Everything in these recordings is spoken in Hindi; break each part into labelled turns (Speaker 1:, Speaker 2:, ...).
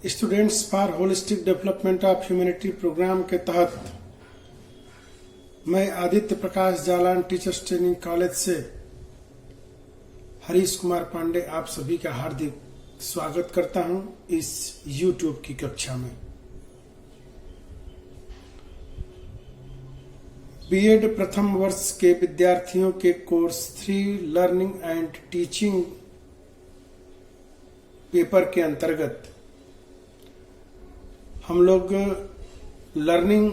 Speaker 1: Students for holistic development of humanity programme के तहत मैं Aditya Prakash Jalan teachers training college से हरीश कुमार पांडे आप सभी का हार्दिक स्वागत करता हूं इस YouTube की कक्षा में। बीएड प्रथम वर्ष के विद्यार्थियों के course 3 learning and teaching paper के अंतर्गत हम लोग लर्निंग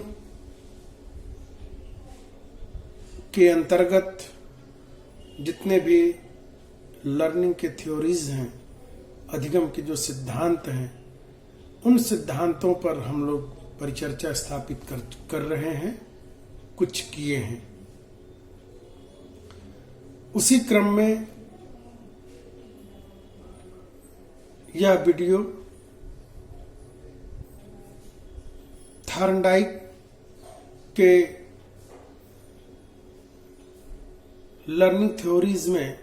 Speaker 1: के अंतर्गत जितने भी लर्निंग के थ्योरीज हैं, अधिगम के जो सिद्धांत हैं, उन सिद्धांतों पर हम लोग परिचर्चा स्थापित कर रहे हैं, कुछ किए हैं। उसी क्रम में यह वीडियो थॉर्नडाइक के लर्निंग थ्योरीज में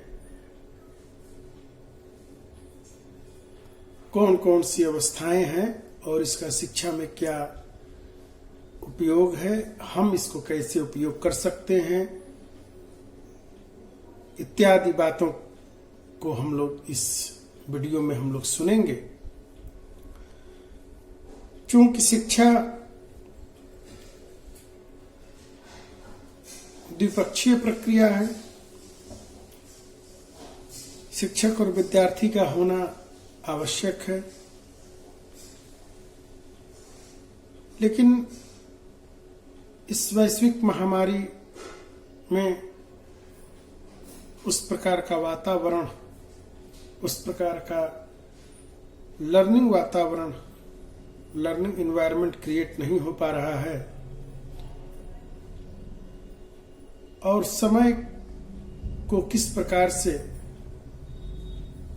Speaker 1: कौन कौन सी अवस्थाएं हैं और इसका शिक्षा में क्या उपयोग है, हम इसको कैसे उपयोग कर सकते हैं, इत्यादि बातों को हम लोग इस वीडियो में हम लोग सुनेंगे। चूंकि शिक्षा द्विपक्षीय प्रक्रिया है, शिक्षक और विद्यार्थी का होना आवश्यक है, लेकिन इस वैश्विक महामारी में उस प्रकार का वातावरण, उस प्रकार का लर्निंग वातावरण, लर्निंग एनवायरनमेंट क्रिएट नहीं हो पा रहा है और समय को किस प्रकार से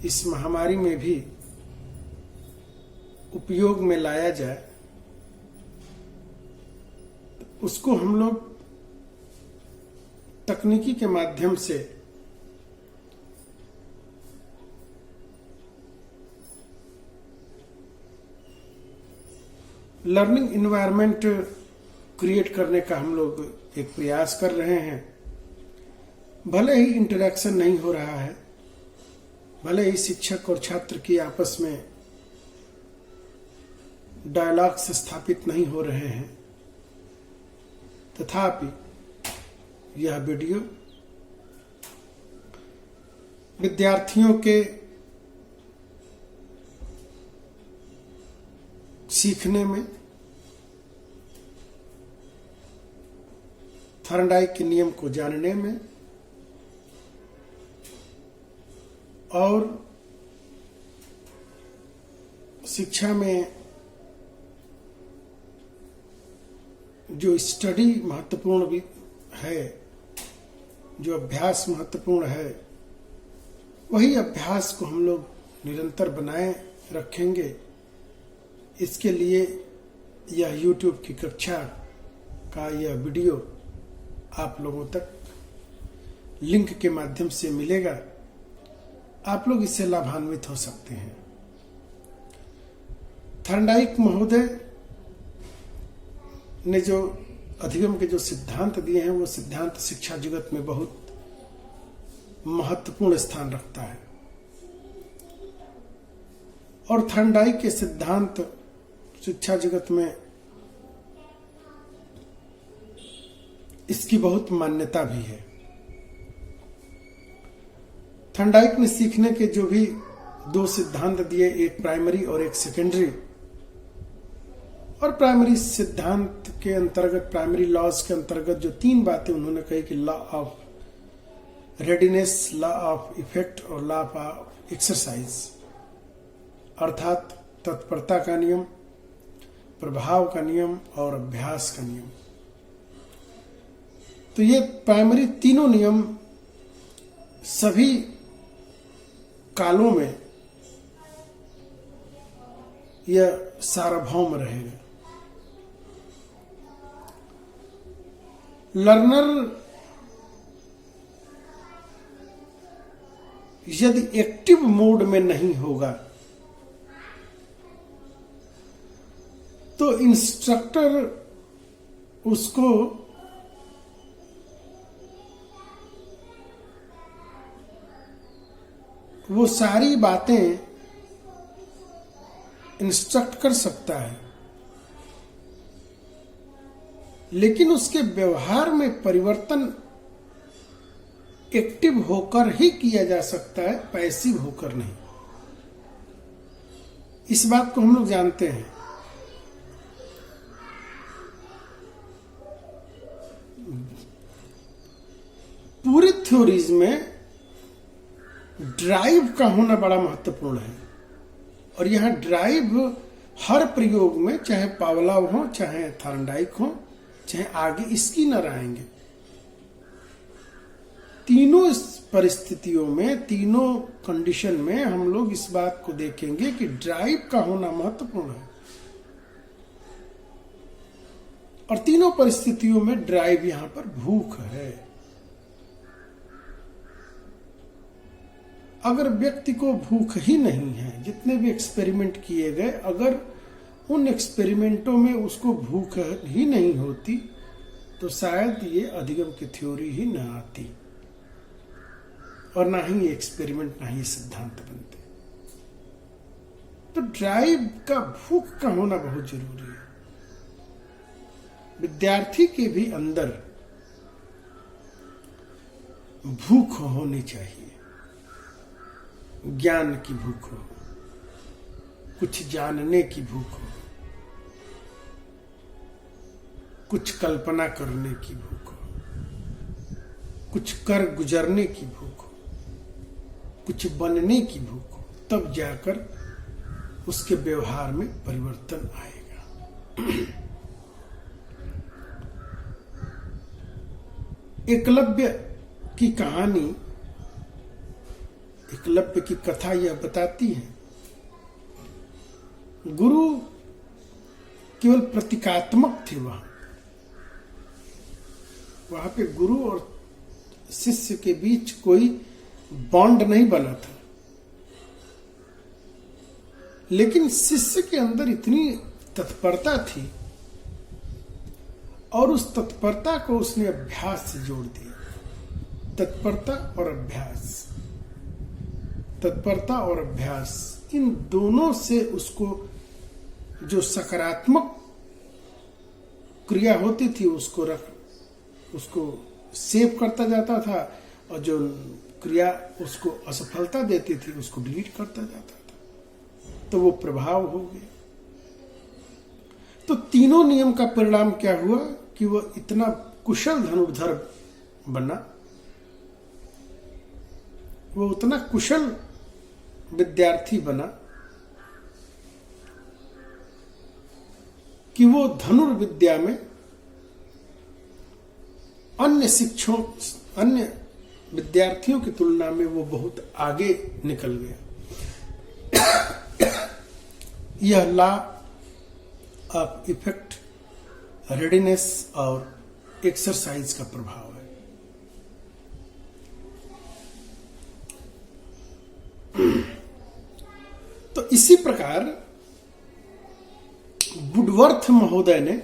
Speaker 1: इस महामारी में भी उपयोग में लाया जाए, उसको हम लोग तकनीकी के माध्यम से लर्निंग एनवायरनमेंट क्रिएट करने का हम लोग एक प्रयास कर रहे हैं। भले ही इंटरेक्शन नहीं हो रहा है, भले ही शिक्षक और छात्र की आपस में डायलॉग्स स्थापित नहीं हो रहे हैं, तथापि यह वीडियो विद्यार्थियों के सीखने में, थॉर्नडाइक के नियम को जानने में और शिक्षा में जो स्टडी महत्वपूर्ण भी है, जो अभ्यास महत्वपूर्ण है, वही अभ्यास को हम लोग निरंतर बनाए रखेंगे। इसके लिए यह YouTube की कक्षा का यह वीडियो आप लोगों तक लिंक के माध्यम से मिलेगा। आप लोग इससे लाभान्वित हो सकते हैं। थॉर्नडाइक महोदय ने जो अधिगम के जो सिद्धांत दिए हैं, वो सिद्धांत शिक्षा जगत में बहुत महत्वपूर्ण स्थान रखता है और थॉर्नडाइक के सिद्धांत शिक्षा जगत में इसकी बहुत मान्यता भी है। थॉर्नडाइक ने सीखने के जो भी 2 सिद्धांत दिए, एक प्राइमरी और एक सेकेंडरी, और प्राइमरी सिद्धांत के अंतर्गत, प्राइमरी लॉज के अंतर्गत जो 3 बातें उन्होंने कही कि law of readiness, law of effect और लॉ ऑफ एक्सरसाइज, अर्थात तत्परता का नियम, प्रभाव का नियम और अभ्यास का नियम। तो ये प्राइमरी तीनों नियम सभी कालों में यह सार्वभौम रहेगा। लर्नर यदि एक्टिव मोड में नहीं होगा तो इंस्ट्रक्टर उसको वो सारी बातें इंस्ट्रक्ट कर सकता है, लेकिन उसके व्यवहार में परिवर्तन एक्टिव होकर ही किया जा सकता है, पैसिव होकर नहीं। इस बात को हम लोग जानते हैं। पूरी थ्योरीज में ड्राइव का होना बड़ा महत्वपूर्ण है, और यहां ड्राइव हर प्रयोग में, चाहे पावलोव हो, चाहे थॉर्नडाइक हो, चाहे आगे स्किनर आएंगे, तीनों परिस्थितियों में, तीनों कंडीशन में हम लोग इस बात को देखेंगे कि ड्राइव का होना महत्वपूर्ण है। और तीनों परिस्थितियों में ड्राइव यहां पर भूख है। अगर व्यक्ति को भूख ही नहीं है, जितने भी एक्सपेरिमेंट किए गए, अगर उन एक्सपेरिमेंटों में उसको भूख ही नहीं होती तो शायद ये अधिगम की थ्योरी ही न आती, और ना ही ये एक्सपेरिमेंट, ना ही सिद्धांत बनते। तो ड्राइव का, भूख का होना बहुत जरूरी है। विद्यार्थी के भी अंदर भूख होनी चाहिए, ज्ञान की भूख हो, कुछ जानने की भूख हो, कुछ कल्पना करने की भूख हो, कुछ कर गुजरने की भूख हो, कुछ बनने की भूख हो, तब जाकर उसके व्यवहार में परिवर्तन आएगा। एकलव्य की कहानी, एकलव्य की कथा यह बताती है, गुरु केवल प्रतीकात्मक थे। वहां पे गुरु और शिष्य के बीच कोई बॉन्ड नहीं बना था, लेकिन शिष्य के अंदर इतनी तत्परता थी, और उस तत्परता को उसने अभ्यास से जोड़ दिया। तत्परता और अभ्यास, तत्परता और अभ्यास, इन दोनों से उसको जो सकारात्मक क्रिया होती थी उसको सेव करता जाता था, और जो क्रिया उसको असफलता देती थी उसको डिलीट करता जाता था। तो वो प्रभाव हो गया। तो तीनों नियम का परिणाम क्या हुआ कि वो इतना कुशल धनुर्धर बना, वो उतना कुशल विद्यार्थी बना कि वो धनुर्विद्या में अन्य विद्यार्थियों की तुलना में वो बहुत आगे निकल गया। यह लॉ ऑफ इफेक्ट, रेडीनेस और एक्सरसाइज का प्रभाव है। तो इसी प्रकार वुडवर्थ महोदय ने,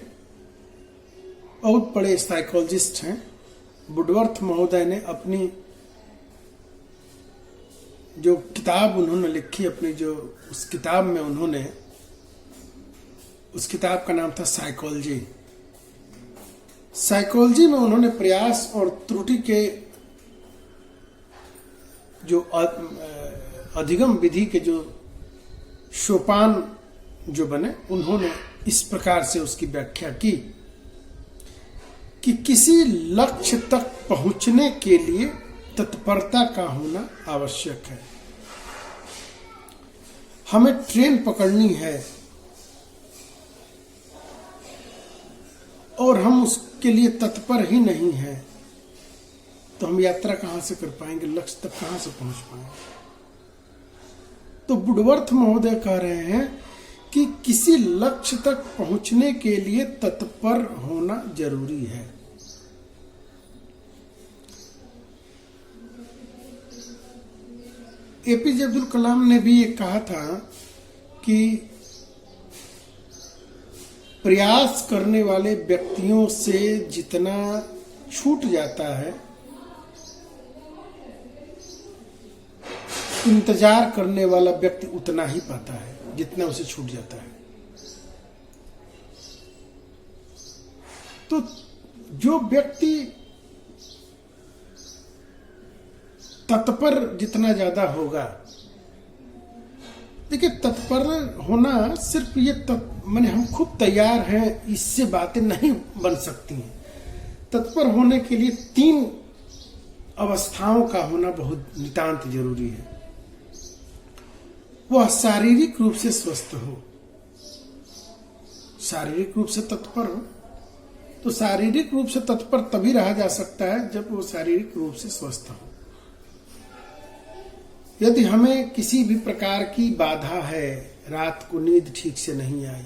Speaker 1: बहुत बड़े साइकोलॉजिस्ट हैं, वुडवर्थ महोदय ने अपनी जो किताब उन्होंने लिखी, अपनी जो उस किताब में उन्होंने, उस किताब का नाम था साइकोलॉजी। साइकोलॉजी में उन्होंने प्रयास और त्रुटि के जो अधिगम विधि के जो सोपान जो बने, उन्होंने इस प्रकार से उसकी व्याख्या की कि किसी लक्ष्य तक पहुंचने के लिए तत्परता का होना आवश्यक है। हमें ट्रेन पकड़नी है और हम उसके लिए तत्पर ही नहीं है, तो हम यात्रा कहां से कर पाएंगे, लक्ष्य तक कहां से पहुंच पाएंगे। तो वुडवर्थ महोदय कह रहे हैं कि किसी लक्ष्य तक पहुंचने के लिए तत्पर होना जरूरी है। एपीजे अब्दुल कलाम ने भी ये कहा था कि प्रयास करने वाले व्यक्तियों से जितना छूट जाता है, इंतजार करने वाला व्यक्ति उतना ही पाता है जितना उसे छूट जाता है। तो जो व्यक्ति तत्पर जितना ज्यादा होगा, देखिए तत्पर होना सिर्फ ये माने हम खूब तैयार हैं इससे बातें नहीं बन सकती हैं। तत्पर होने के लिए 3 अवस्थाओं का होना बहुत नितांत जरूरी है। वह शारीरिक रूप से स्वस्थ हो, शारीरिक रूप से तत्पर हो। तो शारीरिक रूप से तत्पर तभी रहा जा सकता है जब वो शारीरिक रूप से स्वस्थ हो। यदि हमें किसी भी प्रकार की बाधा है, रात को नींद ठीक से नहीं आई,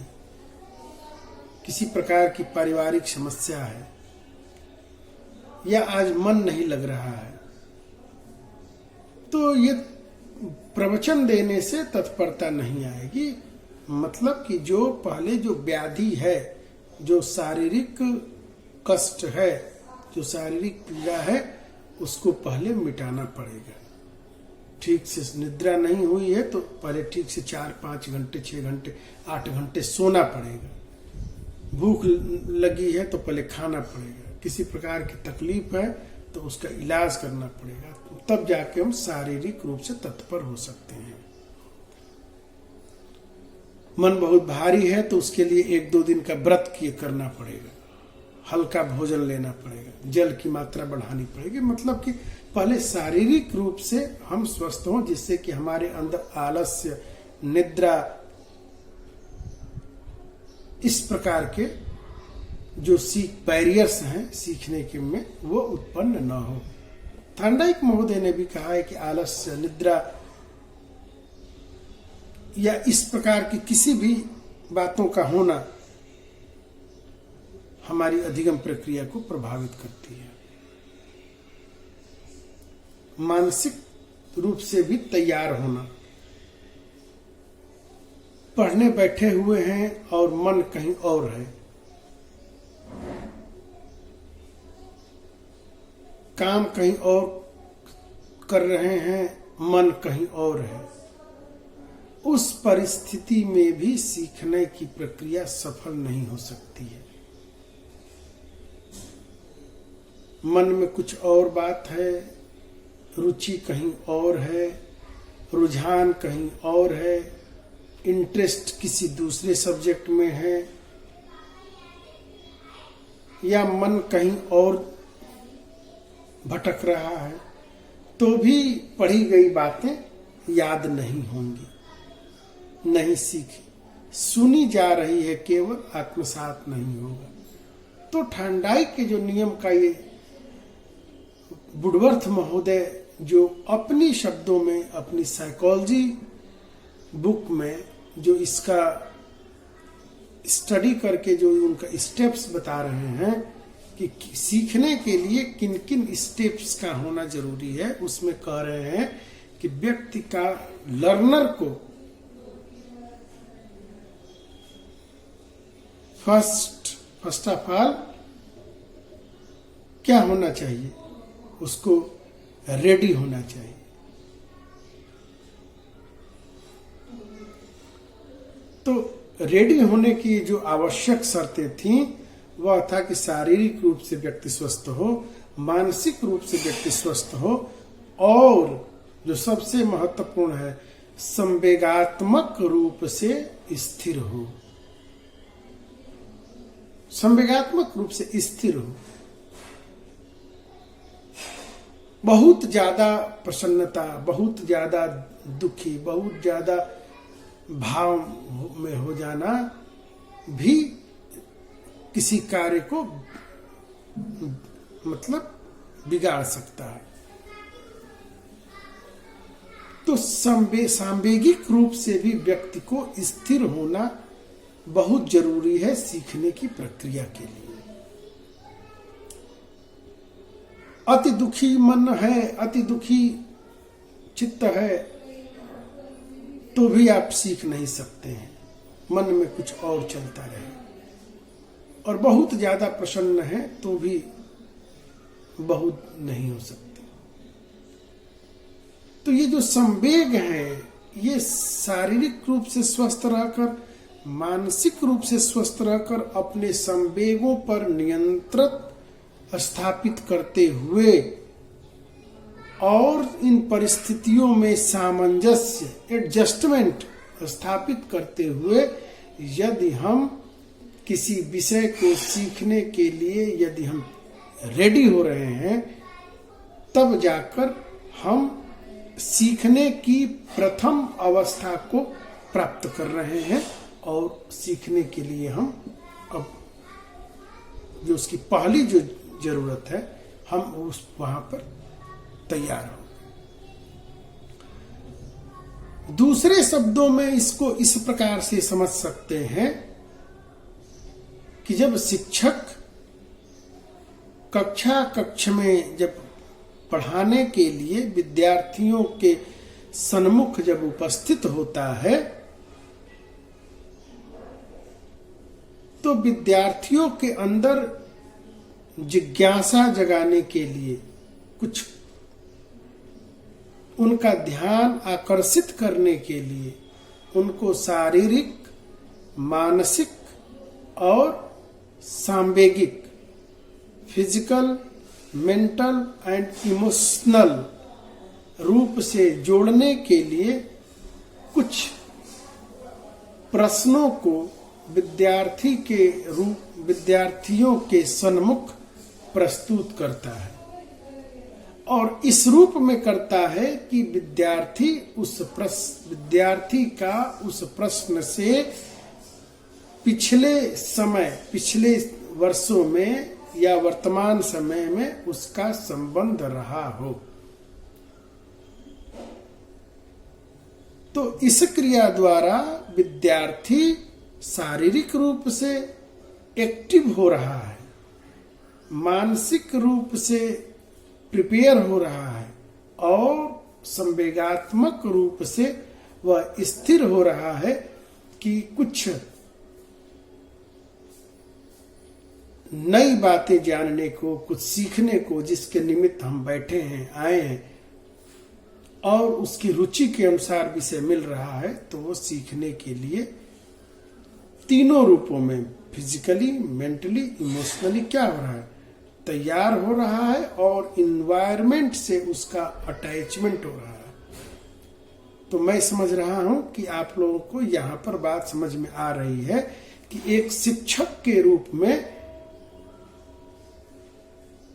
Speaker 1: किसी प्रकार की पारिवारिक समस्या है, या आज मन नहीं लग रहा है, तो ये प्रवचन देने से तत्परता नहीं आएगी। मतलब कि जो पहले जो व्याधि है, जो शारीरिक कष्ट है, जो शारीरिक पीड़ा है, उसको पहले मिटाना पड़ेगा। ठीक से निद्रा नहीं हुई है तो पहले ठीक से 4-5 घंटे, 6 घंटे, 8 घंटे सोना पड़ेगा। भूख लगी है तो पहले खाना पड़ेगा। किसी प्रकार की तकलीफ है तो उसका इलाज करना पड़ेगा, तब जाके हम शारीरिक रूप से तत्पर हो सकते हैं। मन बहुत भारी है तो उसके लिए 1-2 दिन का व्रत करना पड़ेगा, हल्का भोजन लेना पड़ेगा, जल की मात्रा बढ़ानी पड़ेगी। मतलब कि पहले शारीरिक रूप से हम स्वस्थ हों, जिससे कि हमारे अंदर आलस्य, निद्रा, इस प्रकार के जो बैरियर्स हैं सीखने के में, वो उत्पन्न न हो। थांडाइक महोदय ने भी कहा है कि आलस्य, निद्रा या इस प्रकार की किसी भी बातों का होना हमारी अधिगम प्रक्रिया को प्रभावित करती है। मानसिक रूप से भी तैयार होना। पढ़ने बैठे हुए हैं और मन कहीं और है, काम कहीं और कर रहे हैं, मन कहीं और है, उस परिस्थिति में भी सीखने की प्रक्रिया सफल नहीं हो सकती है। मन में कुछ और बात है, रुचि कहीं और है, रुझान कहीं और है, इंटरेस्ट किसी दूसरे सब्जेक्ट में है, या मन कहीं और भटक रहा है, तो भी पढ़ी गई बातें याद नहीं होंगी, नहीं सीखी, सुनी जा रही है केवल, आत्मसात नहीं होगा। तो थांडाइक के जो नियम का ये वुडवर्थ महोदय जो अपनी शब्दों में, अपनी साइकोलॉजी बुक में जो इसका स्टडी करके जो उनका स्टेप्स बता रहे हैं कि सीखने के लिए किन किन स्टेप्स का होना जरूरी है, उसमें कह रहे हैं कि व्यक्ति का, लर्नर को फर्स्ट ऑफ ऑल क्या होना चाहिए, उसको रेडी होना चाहिए। तो रेडी होने की जो आवश्यक शर्तें थीं वह था कि शारीरिक रूप से व्यक्ति स्वस्थ हो, मानसिक रूप से व्यक्ति स्वस्थ हो, और जो सबसे महत्वपूर्ण है, संवेगात्मक रूप से स्थिर हो। संवेगात्मक रूप से स्थिर हो। बहुत ज्यादा प्रसन्नता, बहुत ज्यादा दुखी, बहुत ज्यादा भाव में हो जाना भी किसी कार्य को मतलब बिगाड़ सकता है। तो सांवेगिक रूप से भी व्यक्ति को स्थिर होना बहुत जरूरी है सीखने की प्रक्रिया के लिए। अति दुखी मन है, अति दुखी चित्त है, तो भी आप सीख नहीं सकते हैं। मन में कुछ और चलता रहे, और बहुत ज्यादा प्रसन्न है तो भी बहुत नहीं हो सकते। तो ये जो संवेग है, ये शारीरिक रूप से स्वस्थ रहकर, मानसिक रूप से स्वस्थ रहकर अपने संवेगों पर नियंत्रण स्थापित करते हुए और इन परिस्थितियों में सामंजस्य, एडजस्टमेंट स्थापित करते हुए यदि हम किसी विषय को सीखने के लिए यदि हम रेडी हो रहे हैं, तब जाकर हम सीखने की प्रथम अवस्था को प्राप्त कर रहे हैं और सीखने के लिए हम अब जो उसकी पहली जो जरूरत है, हम उस वहां पर तैयार हो। दूसरे शब्दों में इसको इस प्रकार से समझ सकते हैं कि जब शिक्षक कक्ष में जब पढ़ाने के लिए विद्यार्थियों के सन्मुख जब उपस्थित होता है, तो विद्यार्थियों के अंदर जिज्ञासा जगाने के लिए, कुछ उनका ध्यान आकर्षित करने के लिए, उनको शारीरिक, मानसिक और सांवेगिक, फिजिकल, मेंटल एंड इमोशनल रूप से जोड़ने के लिए कुछ प्रश्नों को विद्यार्थियों के सन्मुख प्रस्तुत करता है और इस रूप में करता है कि विद्यार्थी का उस प्रश्न से पिछले वर्षों में या वर्तमान समय में उसका संबंध रहा हो। तो इस क्रिया द्वारा विद्यार्थी शारीरिक रूप से एक्टिव हो रहा है, मानसिक रूप से प्रिपेयर हो रहा है और संवेगात्मक रूप से वह स्थिर हो रहा है कि कुछ नई बातें जानने को, कुछ सीखने को, जिसके निमित्त हम बैठे हैं, आए हैं और उसकी रुचि के अनुसार विषय मिल रहा है, तो वो सीखने के लिए तीनों रूपों में, फिजिकली, मेंटली, इमोशनली क्या हो रहा है, तैयार हो रहा है और इन्वायरमेंट से उसका अटैचमेंट हो रहा है। तो मैं समझ रहा हूं कि आप लोगों को यहां पर बात समझ में आ रही है कि एक शिक्षक के रूप में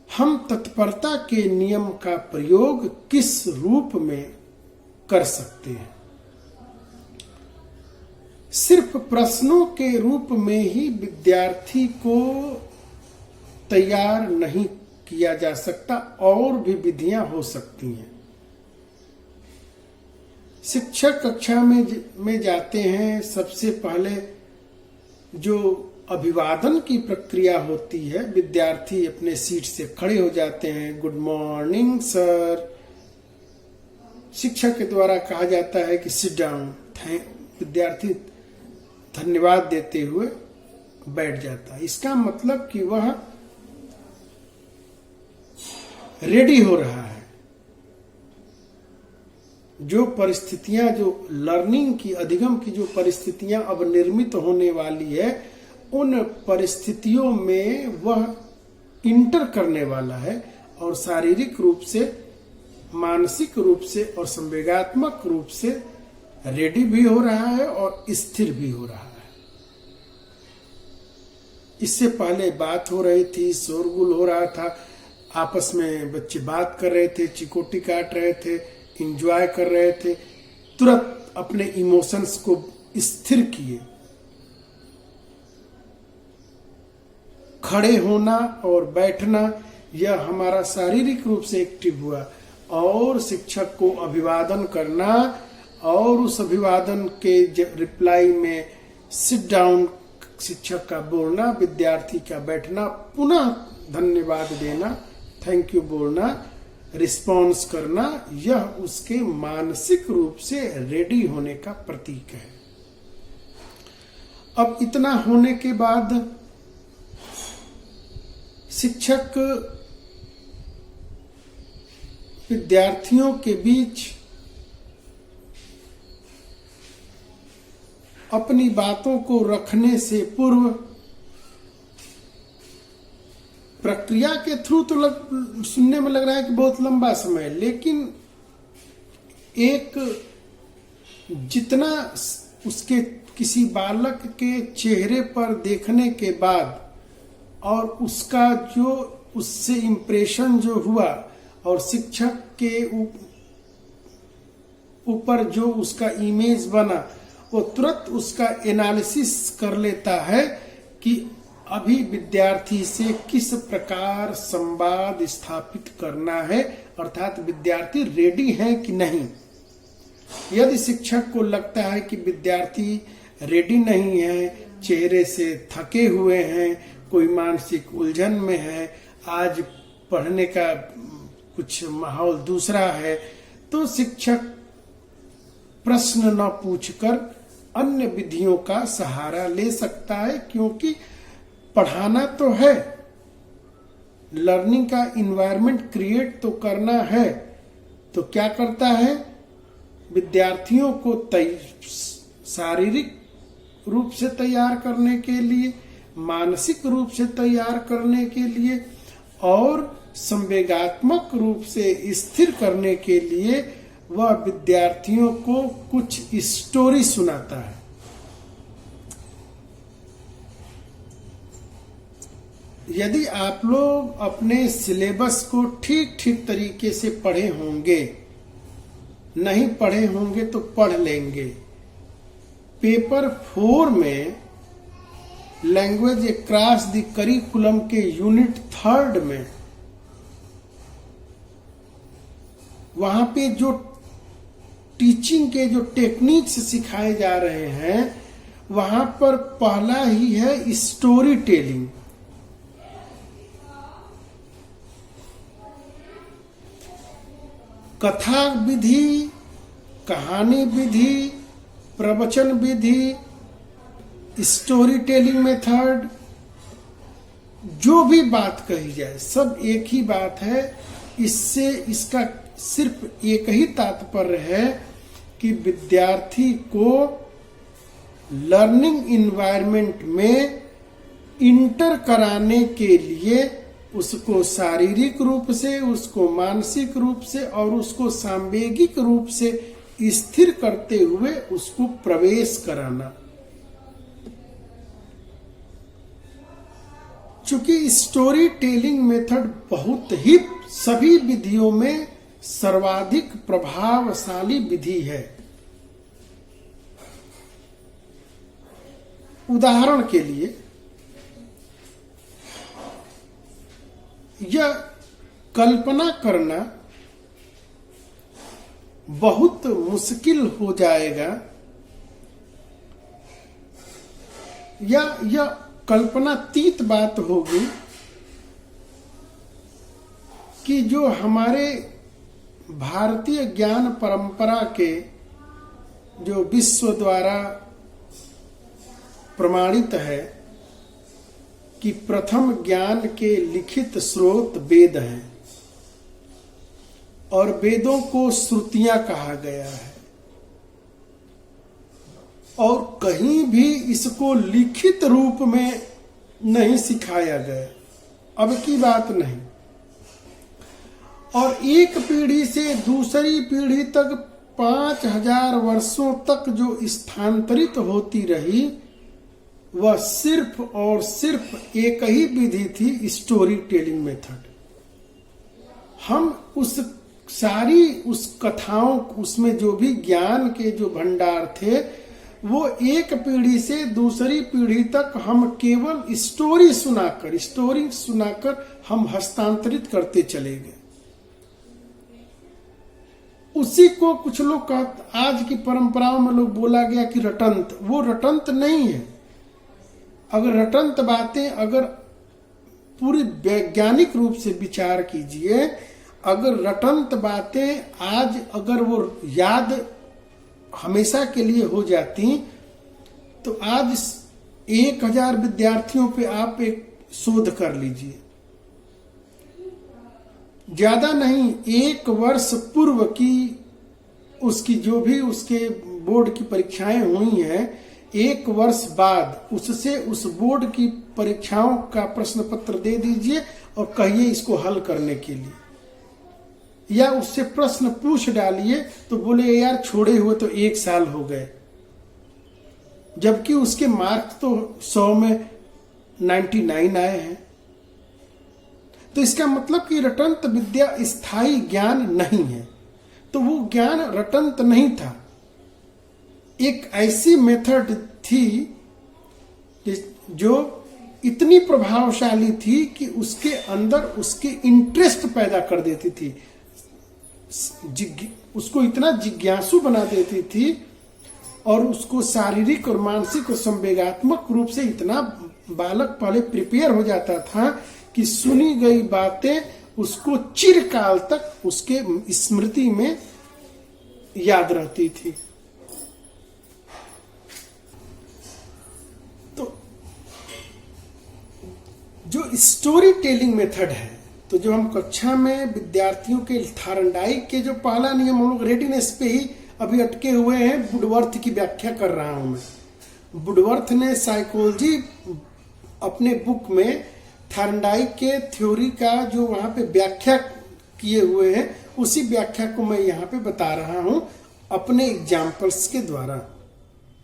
Speaker 1: हम तत्परता के नियम का प्रयोग किस रूप में कर सकते हैं। सिर्फ प्रश्नों के रूप में ही विद्यार्थी को तैयार नहीं किया जा सकता, और भी विधियां हो सकती हैं। शिक्षक कक्षा में जाते हैं, सबसे पहले जो अभिवादन की प्रक्रिया होती है, विद्यार्थी अपने सीट से खड़े हो जाते हैं, गुड मॉर्निंग सर। शिक्षक के द्वारा कहा जाता है कि सिट डाउन। विद्यार्थी धन्यवाद देते हुए बैठ जाता है। इसका मतलब कि वह रेडी हो रहा है। जो परिस्थितियां, जो लर्निंग की, अधिगम की जो परिस्थितियां अब निर्मित होने वाली है, उन परिस्थितियों में वह इंटर करने वाला है और शारीरिक रूप से, मानसिक रूप से और संवेगात्मक रूप से रेडी भी हो रहा है और स्थिर भी हो रहा है। इससे पहले बात हो रही थी, शोरगुल हो रहा था, आपस में बच्चे बात कर रहे थे, चिकोटी काट रहे थे, एंजॉय कर रहे थे, तुरंत अपने इमोशंस को स्थिर किए। खड़े होना और बैठना, यह हमारा शारीरिक रूप से एक्टिव हुआ, और शिक्षक को अभिवादन करना और उस अभिवादन के रिप्लाई में सिट डाउन शिक्षक का बोलना, विद्यार्थी का बैठना, पुनः धन्यवाद देना, थैंक यू बोलना, रिस्पॉन्स करना, यह उसके मानसिक रूप से रेडी होने का प्रतीक है। अब इतना होने के बाद शिक्षक विद्यार्थियों के बीच अपनी बातों को रखने से पूर्व प्रक्रिया के थ्रू तो सुनने में लग रहा है कि बहुत लंबा समय, लेकिन एक जितना उसके किसी बालक के चेहरे पर देखने के बाद और उसका जो उससे इम्प्रेशन जो हुआ और शिक्षक के ऊपर जो उसका इमेज बना, वो तुरंत उसका एनालिसिस कर लेता है कि अभी विद्यार्थी से किस प्रकार संवाद स्थापित करना है, अर्थात विद्यार्थी रेडी है कि नहीं। यदि शिक्षक को लगता है कि विद्यार्थी रेडी नहीं है, चेहरे से थके हुए हैं, कोई मानसिक उलझन में है, आज पढ़ने का कुछ माहौल दूसरा है, तो शिक्षक प्रश्न न पूछकर अन्य विधियों का सहारा ले सकता है, क्योंकि पढ़ाना तो है, लर्निंग का इन्वायरमेंट क्रिएट तो करना है। तो क्या करता है, विद्यार्थियों को शारीरिक रूप से तैयार करने के लिए, मानसिक रूप से तैयार करने के लिए और संवेगात्मक रूप से स्थिर करने के लिए वह विद्यार्थियों को कुछ स्टोरी सुनाता है। यदि आप लोग अपने सिलेबस को ठीक ठीक तरीके से पढ़े होंगे, नहीं पढ़े होंगे तो पढ़ लेंगे। पेपर 4 में लैंग्वेज अक्रॉस द करिकुलम के यूनिट 3 में वहां पे जो टीचिंग के जो टेक्निक्स सिखाए जा रहे हैं, वहां पर पहला ही है स्टोरी टेलिंग। कथा विधि, कहानी विधि, प्रवचन विधि, स्टोरी टेलिंग मेथड, जो भी बात कही जाए सब एक ही बात है। इससे इसका सिर्फ एक ही तात्पर्य है कि विद्यार्थी को लर्निंग इन्वायरमेंट में इंटर कराने के लिए उसको शारीरिक रूप से, उसको मानसिक रूप से और उसको सांवेगिक रूप से स्थिर करते हुए उसको प्रवेश कराना। चूंकि स्टोरी टेलिंग मेथड बहुत ही सभी विधियों में सर्वाधिक प्रभावशाली विधि है। उदाहरण के लिए यह कल्पना करना बहुत मुश्किल हो जाएगा, या यह कल्पनातीत बात होगी कि जो हमारे भारतीय ज्ञान परंपरा के जो विश्व द्वारा प्रमाणित है कि प्रथम ज्ञान के लिखित स्रोत वेद हैं और वेदों को श्रुतियां कहा गया है, और कहीं भी इसको लिखित रूप में नहीं सिखाया गया, अब की बात नहीं। और एक पीढ़ी से दूसरी पीढ़ी तक 5000 वर्षों तक जो स्थानांतरित होती रही, वह सिर्फ और सिर्फ एक ही विधि थी, स्टोरी टेलिंग मेथड। हम उस कथाओं, उसमें जो भी ज्ञान के जो भंडार थे, वो एक पीढ़ी से दूसरी पीढ़ी तक हम केवल स्टोरी सुनाकर हम हस्तांतरित करते चले गए। उसी को कुछ लोग आज की परंपराओं में लोग बोला गया कि रटंत, वो रटंत नहीं है। अगर रटंत बातें, अगर पूरी वैज्ञानिक रूप से विचार कीजिए, अगर रटंत बातें आज अगर वो याद हमेशा के लिए हो जाती, तो आज 1000 विद्यार्थियों पे आप एक शोध कर लीजिए, ज्यादा नहीं, 1 वर्ष पूर्व की उसकी जो भी उसके बोर्ड की परीक्षाएं हुई हैं, 1 वर्ष बाद उससे उस बोर्ड की परीक्षाओं का प्रश्न पत्र दे दीजिए और कहिए इसको हल करने के लिए, या उससे प्रश्न पूछ डालिए तो बोले यार छोड़े हुए तो 1 साल हो गए, जबकि उसके मार्क्स तो 100 में 99 आए हैं। तो इसका मतलब कि रटंत विद्या स्थायी ज्ञान नहीं है। तो वो ज्ञान रटंत नहीं था, एक ऐसी मेथड थी जो इतनी प्रभावशाली थी कि उसके अंदर उसके इंटरेस्ट पैदा कर देती थी, उसको इतना जिज्ञासु बना देती थी और उसको शारीरिक और मानसिक और संवेगात्मक रूप से इतना बालक पहले प्रिपेयर हो जाता था कि सुनी गई बातें उसको चिरकाल तक उसके स्मृति में याद रहती थी। तो जो स्टोरी टेलिंग मेथड है, तो जो हम कक्षा में विद्यार्थियों के थारंडाइक के जो पहला नियम हम लोग रेडीनेस पे ही अभी अटके हुए हैं, वुडवर्थ की व्याख्या कर रहा हूं मैं। वुडवर्थ ने साइकोलॉजी अपने बुक में थारंडाइक के थ्योरी का जो वहां पे व्याख्या किए हुए हैं, उसी व्याख्या को मैं यहाँ पे बता रहा हूं अपने एग्जाम्पल्स के द्वारा,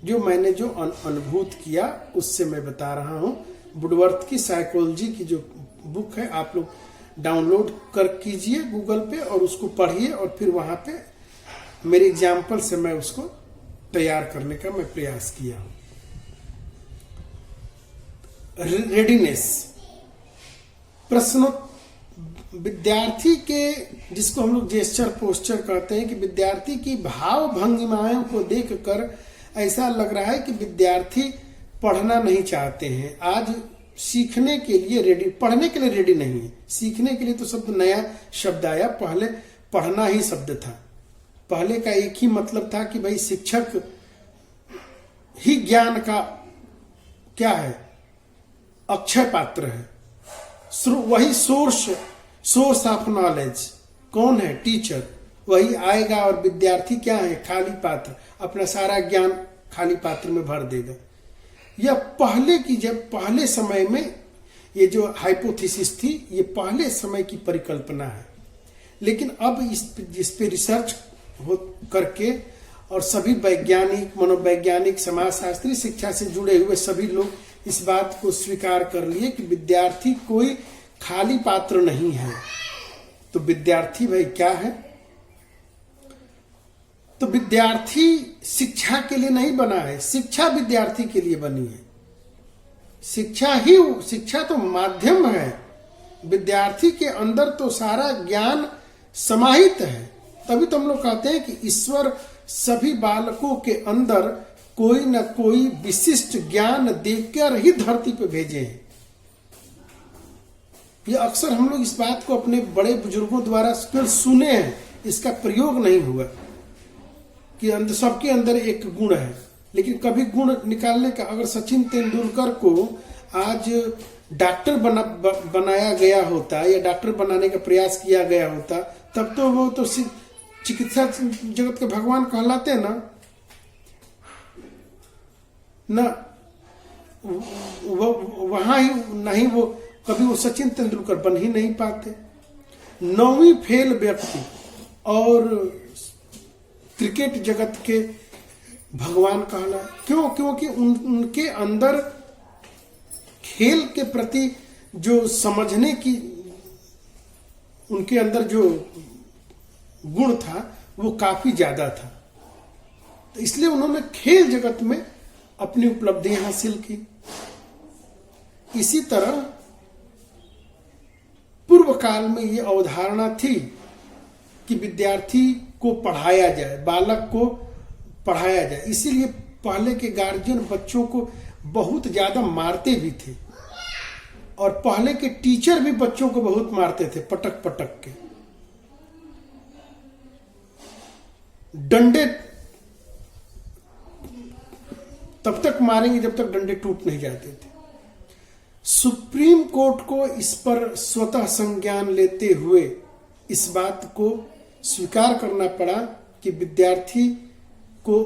Speaker 1: जो मैंने जो अनुभूत किया उससे मैं बता रहा हूं। वुडवर्थ की साइकोलॉजी की जो बुक है, आप लोग डाउनलोड कर कीजिए गूगल पे और उसको पढ़िए, और फिर वहां पे मेरे एग्जाम्पल से मैं उसको तैयार करने का मैं प्रयास किया। रेडीनेस, प्रश्नों, विद्यार्थी के, जिसको हम लोग जेस्चर पोस्चर कहते हैं, कि विद्यार्थी की भाव भंगिमाओं को देखकर ऐसा लग रहा है कि विद्यार्थी पढ़ना नहीं चाहते हैं, आज सीखने के लिए रेडी, पढ़ने के लिए रेडी नहीं है। सीखने के लिए तो शब्द नया शब्द आया, पहले पढ़ना ही शब्द था। पहले का एक ही मतलब था कि भाई शिक्षक ही ज्ञान का क्या है, अक्षय पात्र है, वही सोर्स ऑफ नॉलेज कौन है, टीचर, वही आएगा और विद्यार्थी क्या है, खाली पात्र, अपना सारा ज्ञान खाली पात्र में भर देगा। यह पहले की, जब पहले समय में ये जो हाइपोथेसिस थी, ये पहले समय की परिकल्पना है। लेकिन अब इस पे रिसर्च हो करके और सभी वैज्ञानिक, मनोवैज्ञानिक, समाजशास्त्री, शिक्षा से जुड़े हुए सभी लोग इस बात को स्वीकार कर लिए कि विद्यार्थी कोई खाली पात्र नहीं है। तो विद्यार्थी भाई क्या है? तो विद्यार्थी शिक्षा के लिए नहीं बना है, शिक्षा विद्यार्थी के लिए बनी है। शिक्षा तो माध्यम है, विद्यार्थी के अंदर तो सारा ज्ञान समाहित है। तभी तो हम लोग कहते हैं कि ईश्वर सभी बालकों के अंदर कोई न कोई विशिष्ट ज्ञान देकर ही धरती पे भेजे हैं। ये अक्सर हम लोग इस बात को अपने बड़े बुजुर्गों द्वारा सुने हैं, इसका प्रयोग नहीं हुआ कि सबके अंदर एक गुण है। लेकिन कभी गुण निकालने का, अगर सचिन तेंदुलकर को आज डॉक्टर बनाया गया होता या डॉक्टर बनाने का प्रयास किया गया होता, तब तो वो तो चिकित्सा जगत के भगवान कहलाते ना वहां ही नहीं, वो कभी वो सचिन तेंदुलकर बन ही नहीं पाते। 9वीं फेल व्यक्ति और क्रिकेट जगत के भगवान कहला, क्यों? क्योंकि उनके अंदर खेल के प्रति जो समझने की, उनके अंदर जो गुण था वो काफी ज्यादा था। तो इसलिए उन्होंने खेल जगत में अपनी उपलब्धियां हासिल की। इसी तरह पूर्व काल में ये अवधारणा थी कि विद्यार्थी को पढ़ाया जाए, बालक को पढ़ाया जाए। इसीलिए पहले के गार्जियन बच्चों को बहुत ज्यादा मारते भी थे, और पहले के टीचर भी बच्चों को बहुत मारते थे, पटक पटक के। डंडे तब तक मारेंगे जब तक डंडे टूट नहीं जाते थे। सुप्रीम कोर्ट को इस पर स्वतः संज्ञान लेते हुए इस बात को स्वीकार करना पड़ा कि विद्यार्थी को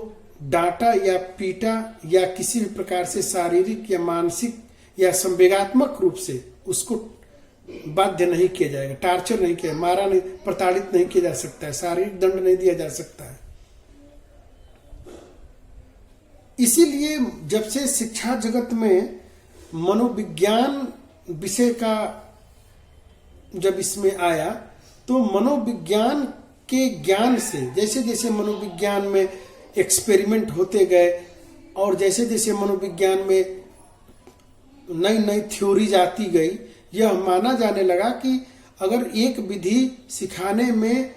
Speaker 1: डांटा या पीटा या किसी भी प्रकार से शारीरिक या मानसिक या संवेगात्मक रूप से उसको बाध्य नहीं किया जाएगा, टार्चर नहीं किया, मारा नहीं, प्रताड़ित नहीं किया जा सकता है, शारीरिक दंड नहीं दिया जा सकता है। इसीलिए जब से शिक्षा जगत में मनोविज्ञान विषय का जब इसमें आया, तो मनोविज्ञान के ज्ञान से जैसे जैसे मनोविज्ञान में एक्सपेरिमेंट होते गए और जैसे जैसे मनोविज्ञान में नई नई थ्योरीज आती गई, यह माना जाने लगा कि अगर एक विधि सिखाने में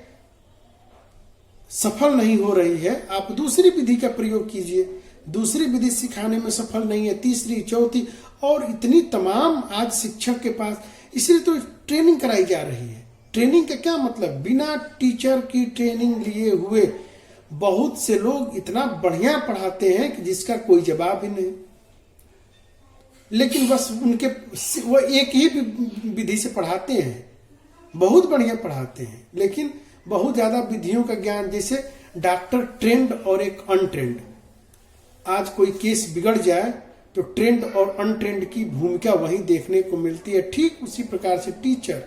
Speaker 1: सफल नहीं हो रही है, आप दूसरी विधि का प्रयोग कीजिए। दूसरी विधि सिखाने में सफल नहीं है, तीसरी, चौथी, और इतनी तमाम आज शिक्षक के पास, इसलिए तो ट्रेनिंग कराई जा रही है। ट्रेनिंग का क्या मतलब, बिना टीचर की ट्रेनिंग लिए हुए बहुत से लोग इतना बढ़िया पढ़ाते हैं कि जिसका कोई जवाब ही नहीं, लेकिन बस उनके वो एक ही विधि से पढ़ाते हैं, बहुत बढ़िया पढ़ाते हैं, लेकिन बहुत ज्यादा विधियों का ज्ञान, जैसे डॉक्टर ट्रेंड और एक अनट्रेंड। आज कोई केस बिगड़ जाए तो ट्रेंड और अनट्रेंड की भूमिका वहीं देखने को मिलती है। ठीक उसी प्रकार से टीचर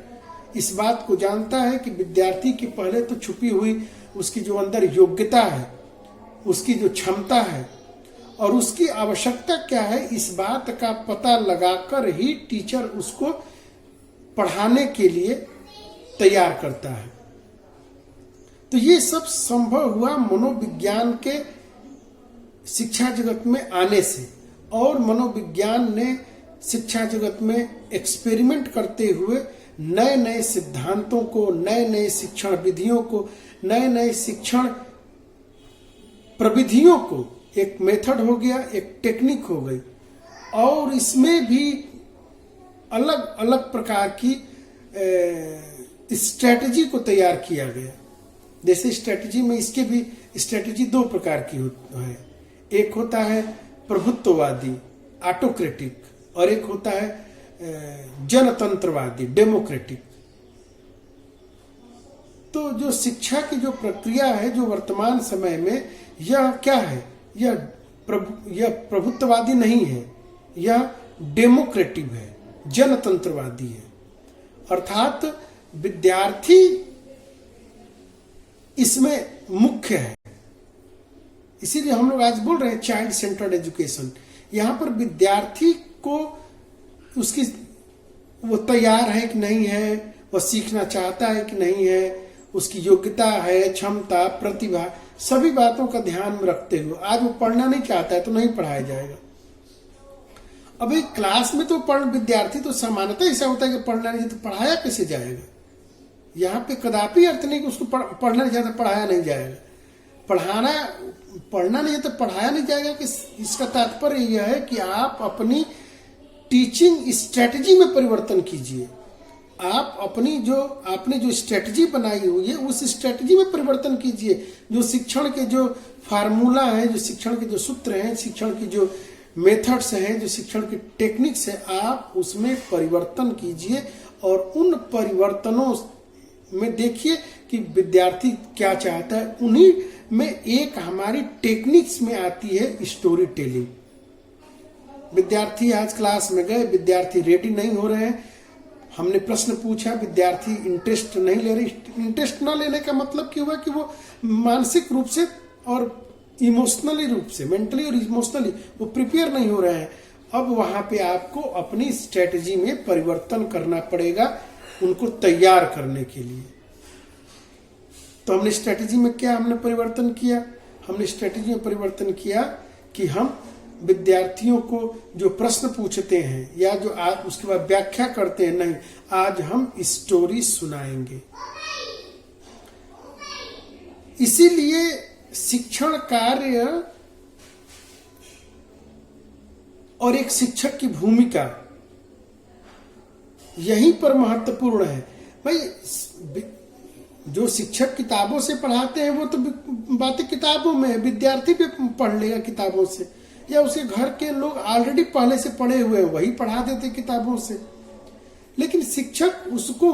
Speaker 1: इस बात को जानता है कि विद्यार्थी की पहले तो छुपी हुई उसकी जो अंदर योग्यता है, उसकी जो क्षमता है और उसकी आवश्यकता क्या है, इस बात का पता लगाकर ही टीचर उसको पढ़ाने के लिए तैयार करता है। तो ये सब संभव हुआ मनोविज्ञान के शिक्षा जगत में आने से, और मनोविज्ञान ने शिक्षा जगत में एक्सपेरिमेंट करते हुए नए नए सिद्धांतों को, नए नए शिक्षण विधियों को, नए नए शिक्षण प्रविधियों को, एक मेथड हो गया, एक टेक्निक हो गई, और इसमें भी अलग अलग प्रकार की स्ट्रेटजी को तैयार किया गया। जैसे स्ट्रेटजी में, इसके भी स्ट्रेटजी दो प्रकार की है। एक होता है प्रभुत्ववादी, ऑटोक्रेटिक, और एक होता है जनतंत्रवादी, डेमोक्रेटिक। तो जो शिक्षा की जो प्रक्रिया है जो वर्तमान समय में, यह क्या है, यह प्रभुत्ववादी नहीं है, यह डेमोक्रेटिक है, जनतंत्रवादी है। अर्थात विद्यार्थी इसमें मुख्य है। इसीलिए हम लोग आज बोल रहे हैं चाइल्ड सेंटर्ड एजुकेशन। यहां पर विद्यार्थी को उसकी वो तैयार है कि नहीं है, वह सीखना चाहता है कि नहीं है, उसकी योग्यता है, क्षमता, प्रतिभा, सभी बातों का ध्यान में रखते हुए। आज वो पढ़ना नहीं चाहता है तो नहीं पढ़ाया जाएगा। अब एक क्लास में तो विद्यार्थी तो सामान्यतः ऐसा होता है कि पढ़ना नहीं तो पढ़ाया कैसे जाएगा। यहाँ पे कदापि अर्थ नहीं कि उसको पढ़ना नहीं चाहता पढ़ाया नहीं जाएगा। पढ़ना नहीं है तो पढ़ाया नहीं जाएगा। कि इसका तात्पर्य यह है कि आप अपनी टीचिंग स्ट्रेटजी में परिवर्तन कीजिए। आप अपनी आपने जो स्ट्रेटजी बनाई हुई है उस स्ट्रेटजी में परिवर्तन कीजिए। जो शिक्षण के जो फार्मूला है, जो शिक्षण के जो सूत्र हैं, शिक्षण की जो मेथड्स हैं, जो शिक्षण की टेक्निक्स है, आप उसमें परिवर्तन कीजिए और उन परिवर्तनों में देखिए कि विद्यार्थी क्या चाहता है। उन्हीं में एक हमारी टेक्निक्स में आती है स्टोरी टेलिंग। विद्यार्थी आज क्लास में गए, विद्यार्थी रेडी नहीं हो रहे हैं, हमने प्रश्न पूछा, विद्यार्थी इंटरेस्ट नहीं ले रहे। इंटरेस्ट न लेने का मतलब क्या हुआ कि वो मानसिक रूप से और इमोशनली रूप से, मेंटली और इमोशनली वो प्रिपेयर नहीं हो रहे हैं। अब वहां पे आपको अपनी स्ट्रेटजी में परिवर्तन करना पड़ेगा उनको तैयार करने के लिए। तो हमने स्ट्रेटजी में क्या हमने परिवर्तन किया? हमने स्ट्रेटजी में परिवर्तन किया कि हम विद्यार्थियों को जो प्रश्न पूछते हैं या जो आज उसके बाद व्याख्या करते हैं, नहीं, आज हम स्टोरी सुनाएंगे। इसीलिए शिक्षण कार्य और एक शिक्षक की भूमिका यहीं पर महत्वपूर्ण है। भाई जो शिक्षक किताबों से पढ़ाते हैं वो तो बातें किताबों में है, विद्यार्थी भी पढ़ लेगा किताबों से, या उसके घर के लोग ऑलरेडी पहले से पढ़े हुए हैं वही पढ़ा देते किताबों से। लेकिन शिक्षक उसको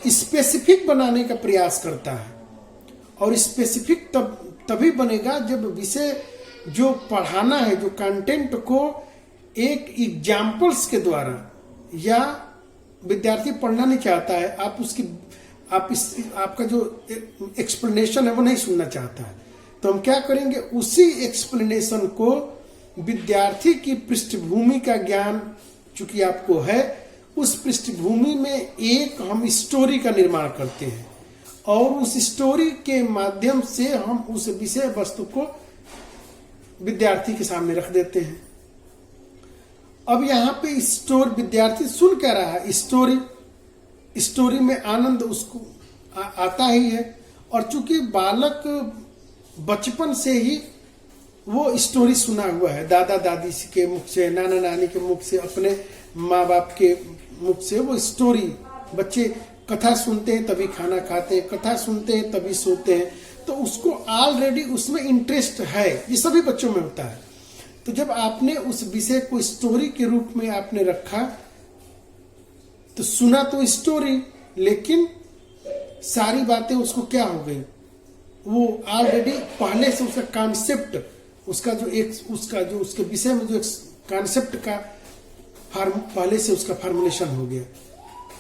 Speaker 1: स्पेसिफिक बनाने का प्रयास करता है। और स्पेसिफिक तभी बनेगा जब विषय जो पढ़ाना है, जो कंटेंट को एक एग्जाम्पल्स के द्वारा, या विद्यार्थी पढ़ना नहीं चाहता है, आपका जो एक्सप्लेनेशन है वो नहीं सुनना चाहता है, तो हम क्या करेंगे, उसी एक्सप्लेनेशन को विद्यार्थी की पृष्ठभूमि का ज्ञान चूंकि आपको है, उस पृष्ठभूमि में एक हम स्टोरी का निर्माण करते हैं और उस स्टोरी के माध्यम से हम उस विषय वस्तु को विद्यार्थी के सामने रख देते हैं। अब यहाँ पे विद्यार्थी सुन क्या रहा है, स्टोरी में आनंद उसको आता ही है। और चूंकि बालक बचपन से ही वो स्टोरी सुना हुआ है, दादा दादी के मुख से, नाना नानी के मुख से, अपने माँ बाप के मुख से, वो स्टोरी, बच्चे कथा सुनते हैं तभी खाना खाते हैं, कथा सुनते हैं तभी सोते हैं, तो उसको ऑलरेडी उसमें इंटरेस्ट है, ये सभी बच्चों में होता है। तो जब आपने उस विषय को स्टोरी के रूप में आपने रखा, तो सुना तो स्टोरी, लेकिन सारी बातें उसको क्या हो गई, वो ऑलरेडी पहले से उसका कॉन्सेप्ट, उसके विषय में जो कॉन्सेप्ट का पहले से उसका फॉर्मुलेशन हो गया,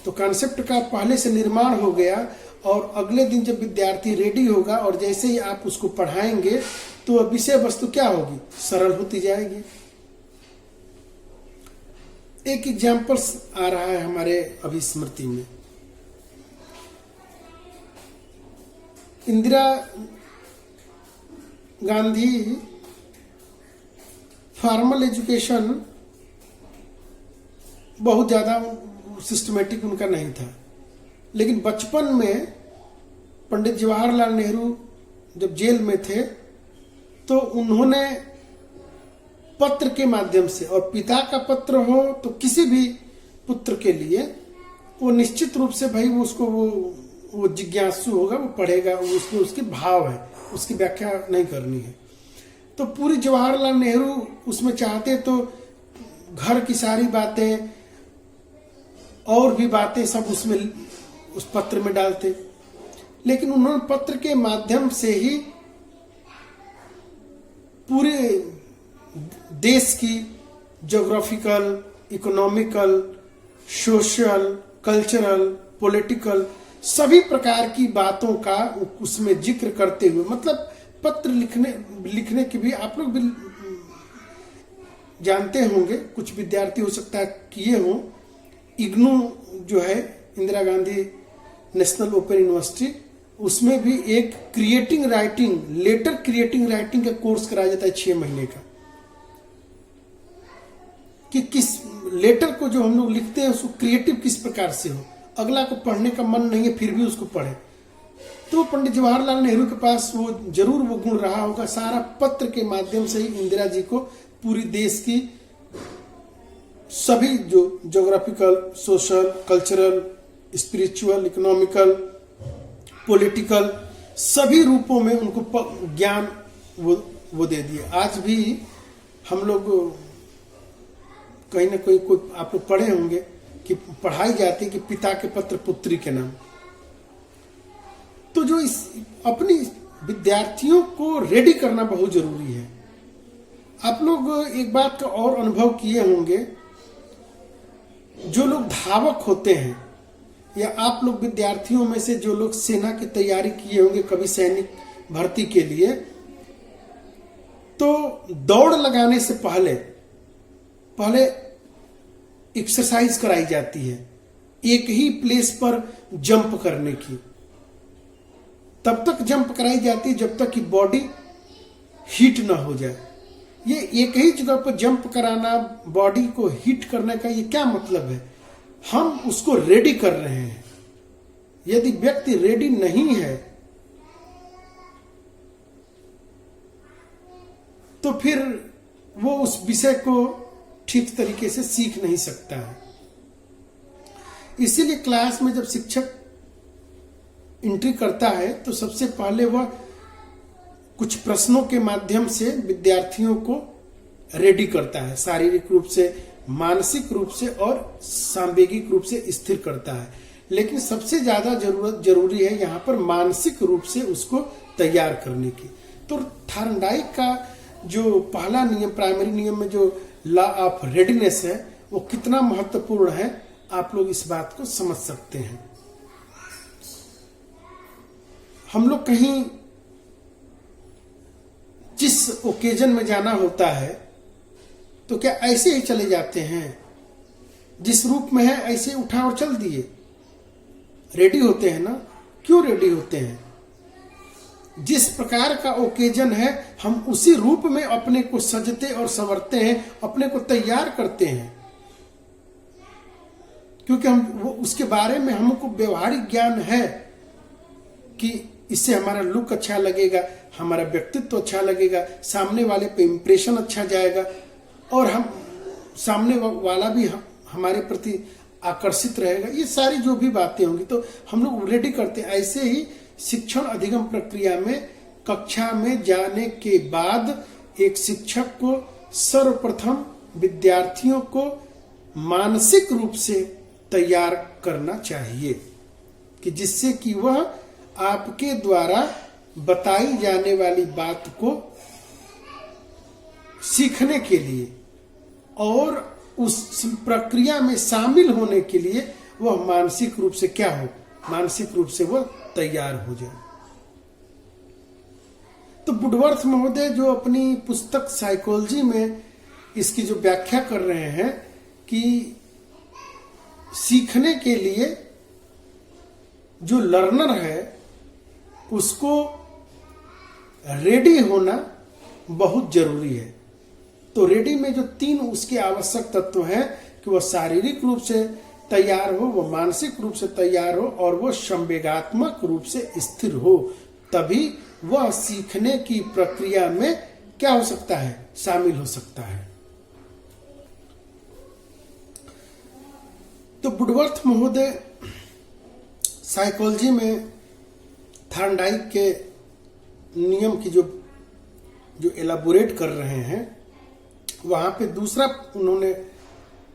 Speaker 1: तो कॉन्सेप्ट का पहले से निर्माण हो गया। और अगले दिन जब विद्यार्थी रेडी होगा और जैसे ही आप उसको पढ़ाएंगे तो विषय वस्तु क्या होगी, सरल होती जाएगी। एक एग्जाम्पल्स आ रहा है हमारे अभी स्मृति में, इंदिरा गांधी फॉर्मल एजुकेशन बहुत ज्यादा सिस्टमेटिक उनका नहीं था, लेकिन बचपन में पंडित जवाहरलाल नेहरू जब जेल में थे तो उन्होंने पत्र के माध्यम से, और पिता का पत्र हो तो किसी भी पुत्र के लिए वो निश्चित रूप से भाई उसको वो जिज्ञासु होगा, वो पढ़ेगा, वो उसके भाव है, उसकी व्याख्या नहीं करनी है। तो पूरी जवाहरलाल नेहरू उसमें चाहते तो घर की सारी बातें और भी बातें सब उसमें उस पत्र में डालते, लेकिन उन्होंने पत्र के माध्यम से ही पूरे देश की geographical, economical, social, cultural, political सभी प्रकार की बातों का उसमें जिक्र करते हुए, मतलब पत्र लिखने की भी आप लोग भी जानते होंगे, कुछ विद्यार्थी हो सकता है किए हों। इग्नू जो है, Indira Gandhi national open university, उसमें भी एक creating writing, letter creating writing का कोर्स कराया जाता है 6 महीने का, कि किस लेटर को जो हम लोग लिखते हैं उसको क्रिएटिव किस प्रकार से हो, अगला को पढ़ने का मन नहीं है फिर भी उसको पढ़े। तो पंडित जवाहरलाल नेहरू के पास वो जरूर वो गुण रहा होगा, सारा पत्र के माध्यम से ही इंदिरा जी को पूरी देश की सभी जो geographical, social, cultural, spiritual, economical, political सभी रूपों में उनको ज्ञान वो दे दिए। आज भी हम लोग कहीं ना कहीं कोई आप लोग पढ़े होंगे कि पढ़ाई जाती है कि पिता के पत्र पुत्री के नाम। तो जो इस अपनी विद्यार्थियों को रेडी करना बहुत जरूरी है। आप लोग एक बात का और अनुभव किए होंगे, जो लोग धावक होते हैं, या आप लोग विद्यार्थियों में से जो लोग सेना की तैयारी किए होंगे कभी सैनिक भर्ती के लिए, तो दौड़ लगाने से पहले एक्सरसाइज कराई जाती है एक ही प्लेस पर जंप करने की। तब तक जंप कराई जाती है जब तक कि बॉडी हीट ना हो जाए। ये एक ही जगह पर जंप कराना, बॉडी को हीट करने का ये क्या मतलब है? हम उसको रेडी कर रहे हैं। यदि व्यक्ति रेडी नहीं है तो फिर वो उस विषय को ठीक तरीके से सीख नहीं सकता है। इसीलिए क्लास में जब शिक्षक एंट्री करता है तो सबसे पहले वह कुछ प्रश्नों के माध्यम से विद्यार्थियों को रेडी करता है, शारीरिक रूप से, मानसिक रूप से और सांवेगिक रूप से स्थिर करता है। लेकिन सबसे ज्यादा जरूरी है यहाँ पर मानसिक रूप से उसको तैयार करने की। तो थार्नडाइक का जो पहला नियम, प्राइमरी नियम में जो लॉ ऑफ रेडीनेस है, वो कितना महत्वपूर्ण है आप लोग इस बात को समझ सकते हैं। हम लोग कहीं जिस ओकेजन में जाना होता है तो क्या ऐसे ही चले जाते हैं, जिस रूप में है ऐसे उठा और चल दिए? रेडी होते हैं ना। क्यों रेडी होते हैं? जिस प्रकार का ओकेजन है हम उसी रूप में अपने को सजते और संवरते हैं, अपने को तैयार करते हैं, क्योंकि हम वो उसके बारे में हमको व्यवहारिक ज्ञान है कि इससे हमारा लुक अच्छा लगेगा, हमारा व्यक्तित्व अच्छा लगेगा, सामने वाले पे इंप्रेशन अच्छा जाएगा और हम सामने वाला भी हमारे प्रति आकर्षित रहेगा। ये सारी जो भी बातें होंगी तो हम लोग रेडी करते हैं। ऐसे ही शिक्षण अधिगम प्रक्रिया में कक्षा में जाने के बाद एक शिक्षक को सर्वप्रथम विद्यार्थियों को मानसिक रूप से तैयार करना चाहिए कि जिससे कि वह आपके द्वारा बताई जाने वाली बात को सीखने के लिए और उस प्रक्रिया में शामिल होने के लिए वह मानसिक रूप से क्या हो, मानसिक रूप से वह तैयार हो जाए। तो वुडवर्थ महोदय जो अपनी पुस्तक साइकोलॉजी में इसकी जो व्याख्या कर रहे हैं कि सीखने के लिए जो लर्नर है उसको रेडी होना बहुत जरूरी है। तो रेडी में जो 3 उसके आवश्यक तत्व हैं कि वह शारीरिक रूप से तैयार हो, वह मानसिक रूप से तैयार हो और वह संवेगात्मक रूप से स्थिर हो, तभी वह सीखने की प्रक्रिया में क्या हो सकता है, शामिल हो सकता है। तो वुडवर्थ महोदय साइकोलॉजी में थार्नडाइक के नियम की जो एलाबोरेट कर रहे हैं, वहां पे दूसरा उन्होंने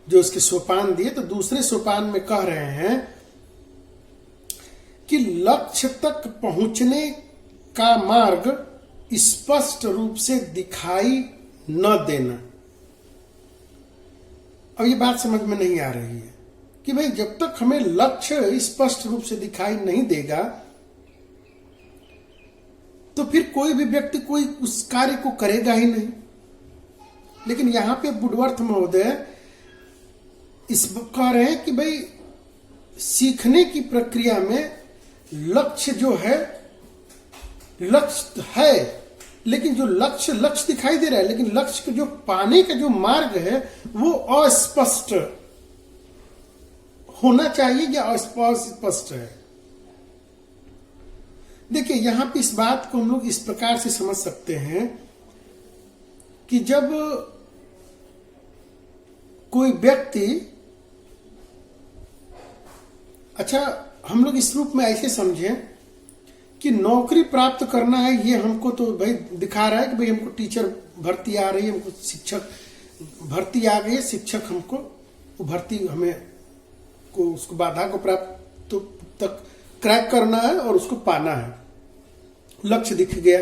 Speaker 1: जो इसके सोपान दिए, तो दूसरे सोपान में कह रहे हैं कि लक्ष्य तक पहुंचने का मार्ग स्पष्ट रूप से दिखाई न देना। अब ये बात समझ में नहीं आ रही है कि भाई जब तक हमें लक्ष्य स्पष्ट रूप से दिखाई नहीं देगा तो फिर कोई भी व्यक्ति कोई उस कार्य को करेगा ही नहीं। लेकिन यहां पे वुडवर्थ महोदय इस कह रहे हैं कि भाई सीखने की प्रक्रिया में लक्ष्य जो है, लक्ष्य है लेकिन जो लक्ष्य दिखाई दे रहा है, लेकिन लक्ष्य को जो पाने का जो मार्ग है वो अस्पष्ट होना चाहिए या अस्पष्ट है। देखिए यहां पे इस बात को हम लोग इस प्रकार से समझ सकते हैं कि जब कोई व्यक्ति, अच्छा हम लोग इस रूप में ऐसे समझें कि नौकरी प्राप्त करना है, ये हमको तो भाई दिखा रहा है कि भाई हमको टीचर भर्ती आ रही है, हमको शिक्षक भर्ती आ गई है, शिक्षक हमको भर्ती हमें को उसको बाधा को प्राप्त तो तक क्रैक करना है और उसको पाना है। लक्ष्य दिख गया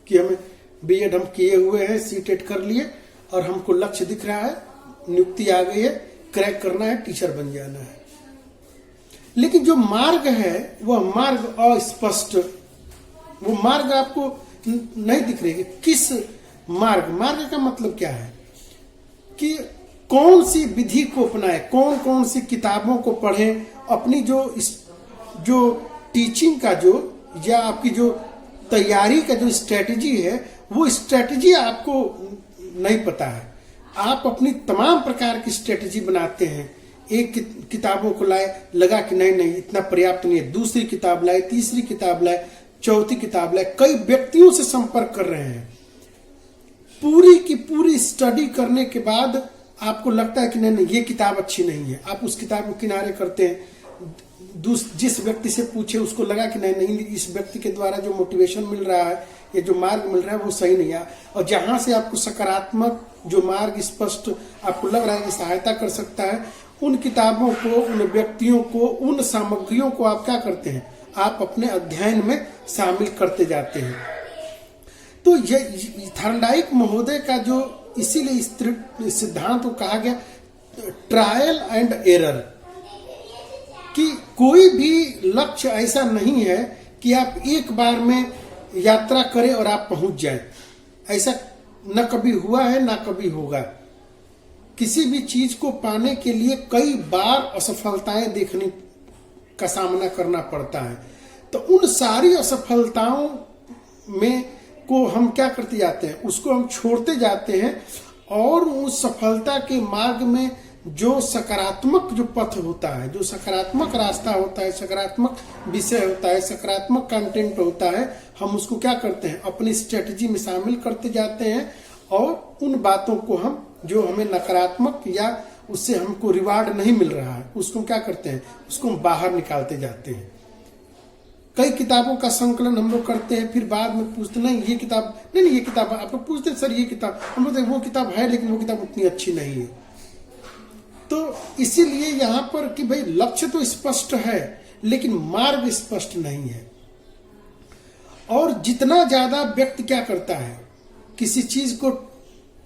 Speaker 1: कि हमें बीएड हम किए हुए हैं, सीटेट कर लिए और हमको लक्ष्य दिख रहा है, नियुक्ति आ गई है, क्रैक करना है, टीचर बन जाना है। लेकिन जो मार्ग है वह मार्ग अस्पष्ट, वो मार्ग आपको नहीं दिख रही। किस मार्ग का मतलब क्या है कि कौन सी विधि को अपनाए, कौन कौन सी किताबों को पढ़ें, अपनी जो टीचिंग का जो या आपकी जो तैयारी का जो स्ट्रेटजी है वो स्ट्रेटजी आपको नहीं पता है। आप अपनी तमाम प्रकार की स्ट्रेटजी बनाते हैं, एक किताबों को लगा कि नहीं इतना पर्याप्त नहीं है, दूसरी किताब लाए, तीसरी किताब लाए, चौथी किताब लाए, कई व्यक्तियों से संपर्क कर रहे हैं। पूरी की पूरी स्टडी करने के बाद आपको लगता है कि नहीं ये किताब अच्छी नहीं है, आप उस किताब को किनारे करते हैं। जिस व्यक्ति से पूछे उसको लगा कि नहीं इस व्यक्ति के द्वारा जो मोटिवेशन मिल रहा है या जो मार्ग मिल रहा है वो सही नहीं है, और जहां से आपको सकारात्मक जो मार्ग स्पष्ट आपको लग रहा है कि सहायता कर सकता है उन किताबों को, उन व्यक्तियों को, उन सामग्रियों को आप क्या करते हैं, आप अपने अध्ययन में शामिल करते जाते हैं। तो ये थॉर्नडाइक महोदय का जो, इसीलिए इस सिद्धांत को कहा गया ट्रायल एंड एरर, कि कोई भी लक्ष्य ऐसा नहीं है कि आप एक बार में यात्रा करें और आप पहुंच जाएं। ऐसा न कभी हुआ है, ना कभी होगा। किसी भी चीज को पाने के लिए कई बार असफलताएं देखने का सामना करना पड़ता है। तो उन सारी असफलताओं में को हम क्या करते जाते हैं, उसको हम छोड़ते जाते हैं, और उस सफलता के मार्ग में जो सकारात्मक जो पथ होता है, जो सकारात्मक रास्ता होता है, सकारात्मक विषय होता है, सकारात्मक कंटेंट होता है, हम उसको क्या करते हैं, अपनी स्ट्रेटजी में शामिल करते जाते हैं, और उन बातों को हम, जो हमें नकारात्मक या उससे हमको रिवार्ड नहीं मिल रहा है, उसको क्या करते हैं, उसको हम बाहर निकालते जाते हैं। कई किताबों का संकलन हम लोग करते हैं, फिर बाद में पूछते नहीं ये किताब नहीं, ये किताब आप लोग पूछते हैं सर ये किताब, हम लोग वो किताब है लेकिन वो किताब उतनी अच्छी नहीं है। तो इसीलिए यहाँ पर कि भाई लक्ष्य तो स्पष्ट है लेकिन मार्ग स्पष्ट नहीं है। और जितना ज्यादा व्यक्ति क्या करता है, किसी चीज को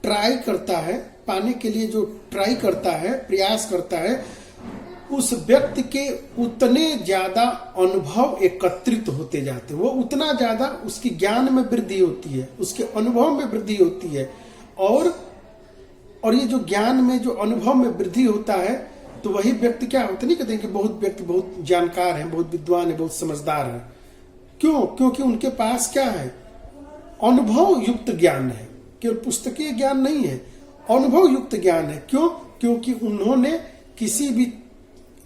Speaker 1: ट्राई करता है, पाने के लिए जो ट्राई करता है, प्रयास करता है, उस व्यक्ति के उतने ज्यादा अनुभव एकत्रित होते जाते हैं, वो उतना ज्यादा उसकी ज्ञान में वृद्धि होती है, उसके अनुभव में वृद्धि होती है। और ये जो ज्ञान में, जो अनुभव में वृद्धि होता है, तो वही व्यक्ति क्या होता, नहीं कहते हैं कि बहुत व्यक्ति बहुत जानकार हैं, बहुत विद्वान है, बहुत समझदार है। क्यों? क्योंकि उनके पास क्या है, अनुभव युक्त ज्ञान है, केवल पुस्तकीय ज्ञान नहीं है, अनुभव युक्त ज्ञान है। क्यों? क्योंकि उन्होंने किसी भी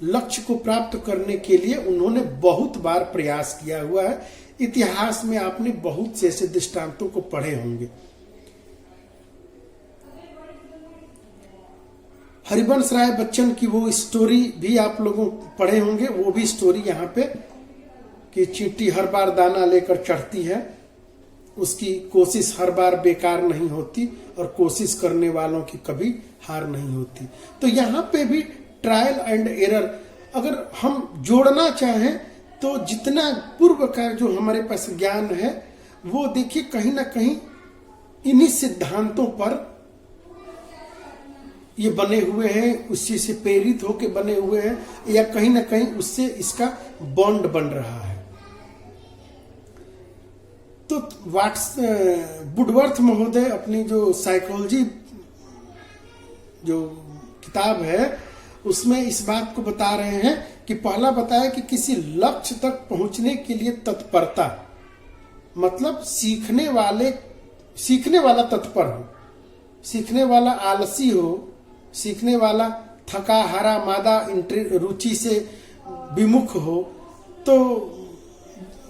Speaker 1: लक्ष्य को प्राप्त करने के लिए उन्होंने बहुत बार प्रयास किया हुआ है। इतिहास में आपने बहुत से ऐसे दृष्टांतों को पढ़े होंगे। हरिवंश राय बच्चन की वो स्टोरी भी आप लोगों पढ़े होंगे, वो भी स्टोरी यहाँ पे, कि चींटी हर बार दाना लेकर चढ़ती है, उसकी कोशिश हर बार बेकार नहीं होती, और कोशिश करने वालों की कभी हार नहीं होती। तो यहाँ पे भी ट्रायल एंड एरर अगर हम जोड़ना चाहें तो जितना पूर्व का जो हमारे पास ज्ञान है, वो देखिए कहीं ना कहीं इन्हीं सिद्धांतों पर ये बने हुए हैं, उसी से प्रेरित होकर बने हुए हैं, या कहीं ना कहीं उससे इसका बॉन्ड बन रहा है। तो वुडवर्थ महोदय अपनी जो साइकोलॉजी जो किताब है उसमें इस बात को बता रहे हैं कि पहला बताया कि किसी लक्ष्य तक पहुंचने के लिए तत्परता, मतलब सीखने वाला तत्पर हो, सीखने वाला आलसी हो, सीखने वाला थका हारा मादा रुचि से विमुख हो, तो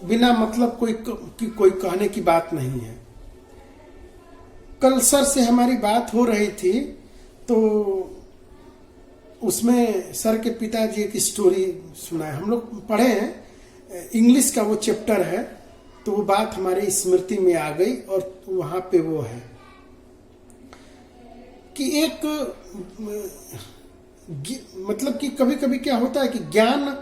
Speaker 1: बिना मतलब कोई कहने की बात नहीं है। कल सर से हमारी बात हो रही थी, तो उसमें सर के पिताजी एक स्टोरी सुनाए, हम लोग पढ़े हैं, इंग्लिश का वो चैप्टर है, तो वो बात हमारे स्मृति में आ गई, और वहां पे वो है कि एक मतलब कि कभी कभी क्या होता है कि ज्ञान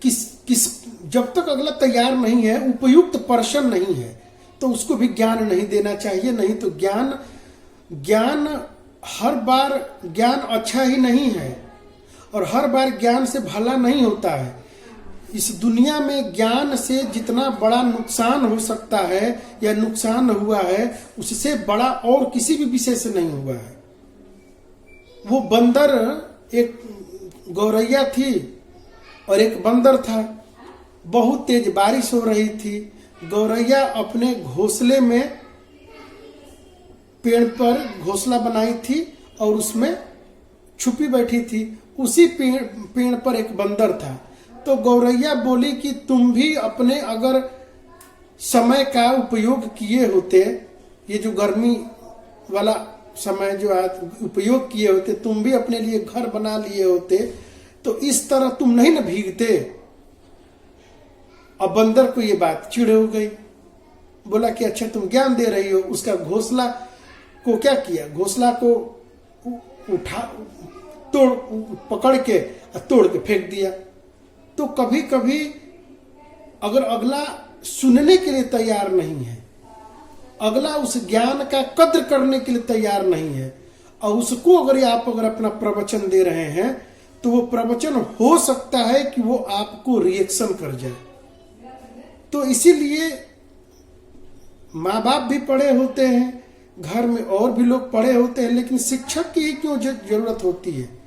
Speaker 1: किस जब तक अगला तैयार नहीं है, उपयुक्त पर्सन नहीं है, तो उसको भी ज्ञान नहीं देना चाहिए। नहीं तो ज्ञान हर बार ज्ञान अच्छा ही नहीं है, और हर बार ज्ञान से भला नहीं होता है। इस दुनिया में ज्ञान से जितना बड़ा नुकसान हो सकता है या नुकसान हुआ है, उससे बड़ा और किसी भी विषय से नहीं हुआ है। वो बंदर, एक गौरैया थी और एक बंदर था, बहुत तेज बारिश हो रही थी। गौरैया अपने घोंसले में, पेड़ पर घोंसला बनाई थी और उसमें छुपी बैठी थी। उसी पेड़ पर एक बंदर था। तो गौरैया बोली कि तुम भी अपने अगर समय का उपयोग किए होते, ये जो गर्मी वाला समय जो आज उपयोग किए होते, तुम भी अपने लिए घर बना लिए होते, तो इस तरह तुम नहीं न भीगते। अब बंदर को ये बात चिढ़ हो गई, बोला कि अच्छा तुम ज्ञान दे रही हो। उसका घोंसला को क्या किया, घोंसला को तोड़ पकड़ के तोड़ के फेंक दिया। तो कभी कभी अगर अगला सुनने के लिए तैयार नहीं है, अगला उस ज्ञान का कद्र करने के लिए तैयार नहीं है, और उसको अगर आप अपना प्रवचन दे रहे हैं, तो वो प्रवचन हो सकता है कि वो आपको रिएक्शन कर जाए। तो इसीलिए माँ बाप भी पढ़े होते हैं, घर में और भी लोग पढ़े होते हैं, लेकिन शिक्षक की क्यों जरूरत होती है?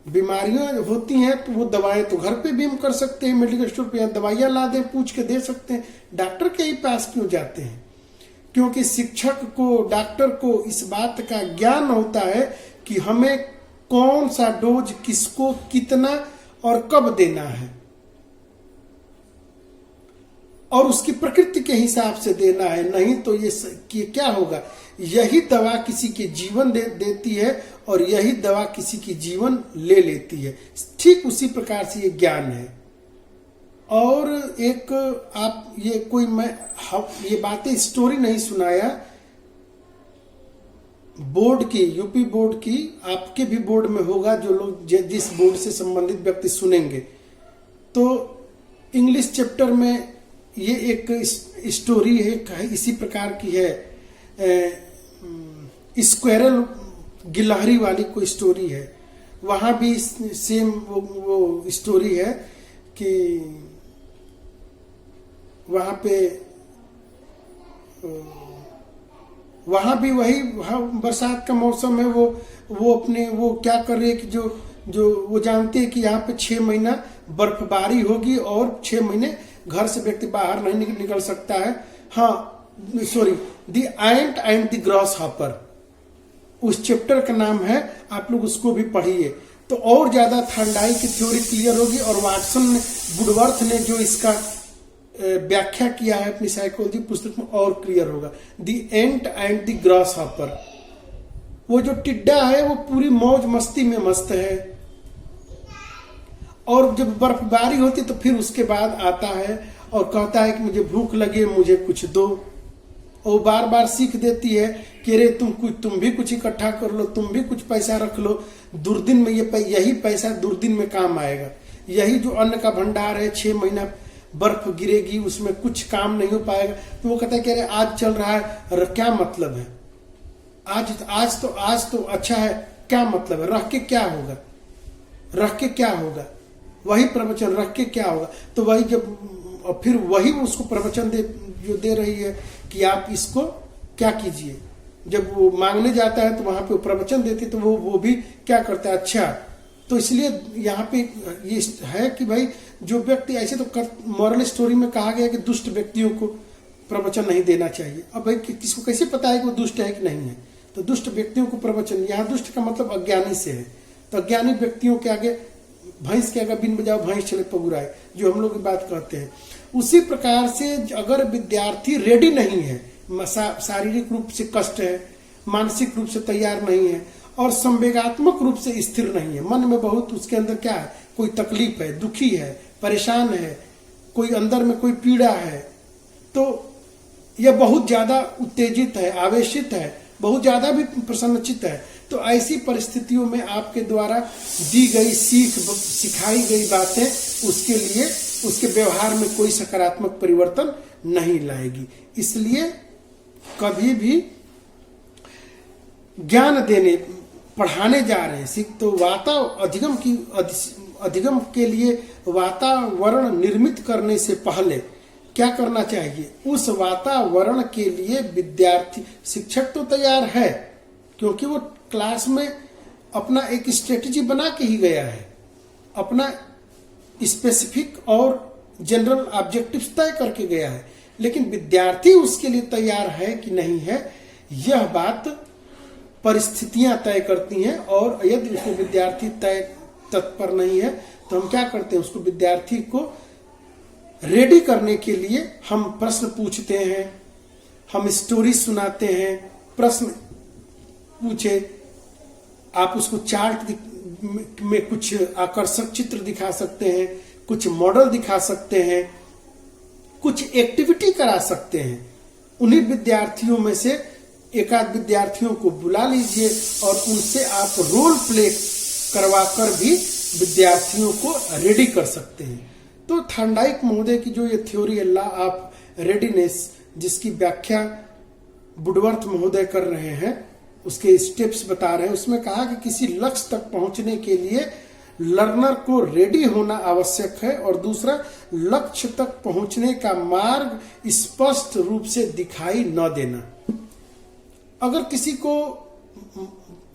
Speaker 1: बीमारियां होती हैं तो वो दवाएं तो घर पे भी हम कर सकते हैं, मेडिकल स्टोर पे दवाइयां ला दें, पूछ के दे सकते हैं। डॉक्टर के ही पास क्यों जाते हैं? क्योंकि शिक्षक को, डॉक्टर को इस बात का ज्ञान होता है कि हमें कौन सा डोज किसको कितना और कब देना है, और उसकी प्रकृति के हिसाब से देना है। नहीं तो ये क्या होगा, यही दवा किसी के जीवन देती है और यही दवा किसी की जीवन ले लेती है। ठीक उसी प्रकार से ये ज्ञान है। और एक आप ये कोई मैं ये बातें स्टोरी नहीं सुनाया, बोर्ड की, यूपी बोर्ड की, आपके भी बोर्ड में होगा, जो लोग जिस बोर्ड से संबंधित व्यक्ति सुनेंगे, तो इंग्लिश चैप्टर में ये एक स्टोरी है, इसी प्रकार की है। स्क्वेरल गिलहरी वाली कोई स्टोरी है। वहां भी सेम वो स्टोरी है कि वहां भी वही बरसात का मौसम है, वो अपने वो क्या कर रही है कि जो वो जानते हैं कि यहाँ पे 6 महीना बर्फबारी होगी और 6 महीने घर से व्यक्ति बाहर नहीं निकल सकता है। हाँ sorry, the ant and the gross hopper, उस चैप्टर का नाम है, आप लोग उसको भी पढ़िए तो और ज्यादा थर्डाई की थ्योरी क्लियर होगी। और वाटसन ने, वुडवर्थ ने जो इसका व्याख्या किया है अपनी साइकोलॉजी पुस्तक में, और क्लियर होगा। The ant and the gross hopper, वो जो टिड्डा है वो पूरी मौज मस्ती में मस्त है, और जब बर्फबारी होती तो फिर उसके बाद आता है और कहता है कि मुझे भूख लगी, मुझे कुछ दो। और बार बार सीख देती है कि रे तुम भी कुछ इकट्ठा कर लो, तुम भी कुछ पैसा रख लो, दुर्दिन में यही पैसा दुर्दिन में काम आएगा। यही जो अन्न का भंडार है, 6 महीना बर्फ गिरेगी, उसमें कुछ काम नहीं हो पाएगा। तो वो कहता है कि अरे आज चल रहा है, क्या मतलब है, आज तो अच्छा है, क्या मतलब है, रख के क्या होगा, रख के क्या होगा, वही प्रवचन रख के क्या होगा। तो वही जब, और फिर वही उसको प्रवचन जो दे रही है कि आप इसको क्या कीजिए। जब वो मांगने जाता है तो वहां पे वो प्रवचन देती, तो वो भी क्या करता है, अच्छा। तो इसलिए यहाँ पे ये है कि भाई जो व्यक्ति ऐसे, तो मॉरल स्टोरी में कहा गया कि दुष्ट व्यक्तियों को प्रवचन नहीं देना चाहिए। अब भाई किसको कैसे पता है कि वो दुष्ट है कि नहीं है? तो दुष्ट व्यक्तियों को प्रवचन, यहाँ दुष्ट का मतलब अज्ञानी से है। तो अज्ञानी व्यक्तियों के आगे, भैंस के आगे बिन बजाओ भैंस चले पगुराए, जो हम लोग की बात कहते हैं। उसी प्रकार से अगर विद्यार्थी रेडी नहीं है, शारीरिक रूप से कष्ट है, मानसिक रूप से तैयार नहीं है, और संवेगात्मक रूप से स्थिर नहीं है, मन में बहुत उसके अंदर क्या है, कोई तकलीफ है, दुखी है, परेशान है, कोई अंदर में कोई पीड़ा है, तो यह बहुत ज्यादा उत्तेजित है, आवेशित है, बहुत ज्यादा भी प्रसन्नचित है, तो ऐसी परिस्थितियों में आपके द्वारा दी गई सिखाई गई बातें उसके लिए, उसके व्यवहार में कोई सकारात्मक परिवर्तन नहीं लाएगी। इसलिए कभी भी ज्ञान देने, पढ़ाने जा रहे हैं, तो अधिगम के लिए वातावरण निर्मित करने से पहले क्या करना चाहिए? उस वातावरण के लिए विद्यार्थी, शिक्षक तो तैयार है क्योंकि वो क्लास में अपना एक स्ट्रेटेजी बना के ही गया है, अपना स्पेसिफिक और जनरल ऑब्जेक्टिव्स तय करके गया है, लेकिन विद्यार्थी उसके लिए तैयार है कि नहीं है, यह बात परिस्थितियां तय करती हैं। और यदि उसको विद्यार्थी तत्पर नहीं है तो हम क्या करते हैं, उसको विद्यार्थी को रेडी करने के लिए हम प्रश्न पूछते हैं, हम स्टोरी सुनाते हैं। प्रश्न पूछे, आप उसको चार्ट में कुछ आकर्षक चित्र दिखा सकते हैं, कुछ मॉडल दिखा सकते हैं, कुछ एक्टिविटी करा सकते हैं। उन्हीं विद्यार्थियों में से एकाध विद्यार्थियों को बुला लीजिए और उनसे आप रोल प्ले करवाकर भी विद्यार्थियों को रेडी कर सकते हैं। तो थॉर्नडाइक महोदय की जो ये थ्योरी है लॉ ऑफ रेडीनेस, जिसकी व्याख्या वुडवर्थ महोदय कर रहे हैं, उसके स्टेप्स बता रहे हैं, उसमें कहा कि किसी लक्ष्य तक पहुंचने के लिए लर्नर को रेडी होना आवश्यक है और दूसरा लक्ष्य तक पहुंचने का मार्ग स्पष्ट रूप से दिखाई न देना। अगर किसी को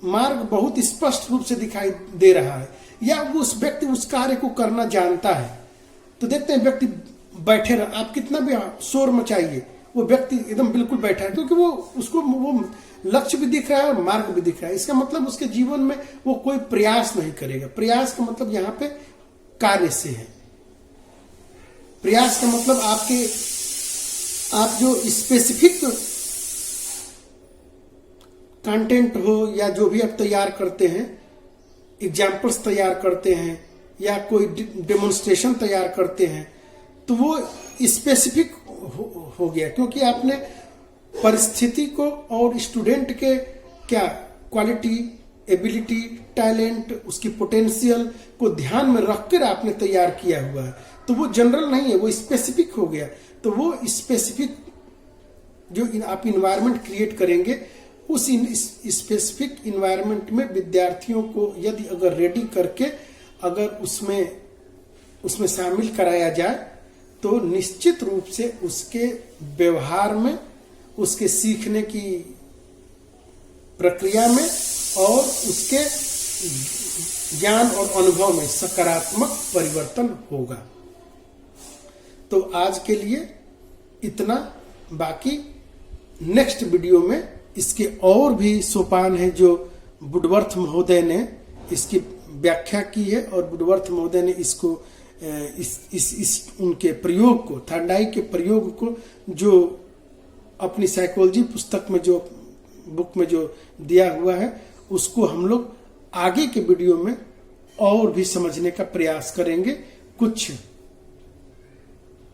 Speaker 1: मार्ग बहुत स्पष्ट रूप से दिखाई दे रहा है या उस व्यक्ति उस कार्य को करना जानता है, तो देखते हैं व्यक्ति बैठे रह, आप कितना भी शोर मचाइए, वो व्यक्ति एकदम बिल्कुल बैठा है, क्योंकि वो उसको वो लक्ष्य भी दिख रहा है और मार्ग भी दिख रहा है। इसका मतलब उसके जीवन में वो कोई प्रयास नहीं करेगा। प्रयास का मतलब यहाँ पे कार्य से है। प्रयास का मतलब आप जो स्पेसिफिक कंटेंट हो या जो भी आप तैयार करते हैं, एग्जाम्पल्स तैयार करते हैं या कोई डेमोन्स्ट्रेशन तैयार करते हैं, तो वो स्पेसिफिक हो गया, क्योंकि आपने परिस्थिति को और स्टूडेंट के क्या क्वालिटी, एबिलिटी, टैलेंट, उसकी पोटेंशियल को ध्यान में रखकर आपने तैयार किया हुआ है। तो वो जनरल नहीं है, वो स्पेसिफिक हो गया। तो वो स्पेसिफिक जो आप इन्वायरमेंट क्रिएट करेंगे, उस स्पेसिफिक इन्वायरमेंट में विद्यार्थियों को यदि अगर रेडी करके अगर उसमें शामिल कराया जाए, तो निश्चित रूप से उसके व्यवहार में, उसके सीखने की प्रक्रिया में और उसके ज्ञान और अनुभव में सकारात्मक परिवर्तन होगा। तो आज के लिए इतना। बाकी नेक्स्ट वीडियो में इसके और भी सोपान हैं जो वुडवर्थ महोदय ने इसकी व्याख्या की है और वुडवर्थ महोदय ने इसको उनके प्रयोग को, थॉर्नडाइक के प्रयोग को जो अपनी साइकोलॉजी पुस्तक में, जो बुक में जो दिया हुआ है, उसको हम लोग आगे के वीडियो में और भी समझने का प्रयास करेंगे, कुछ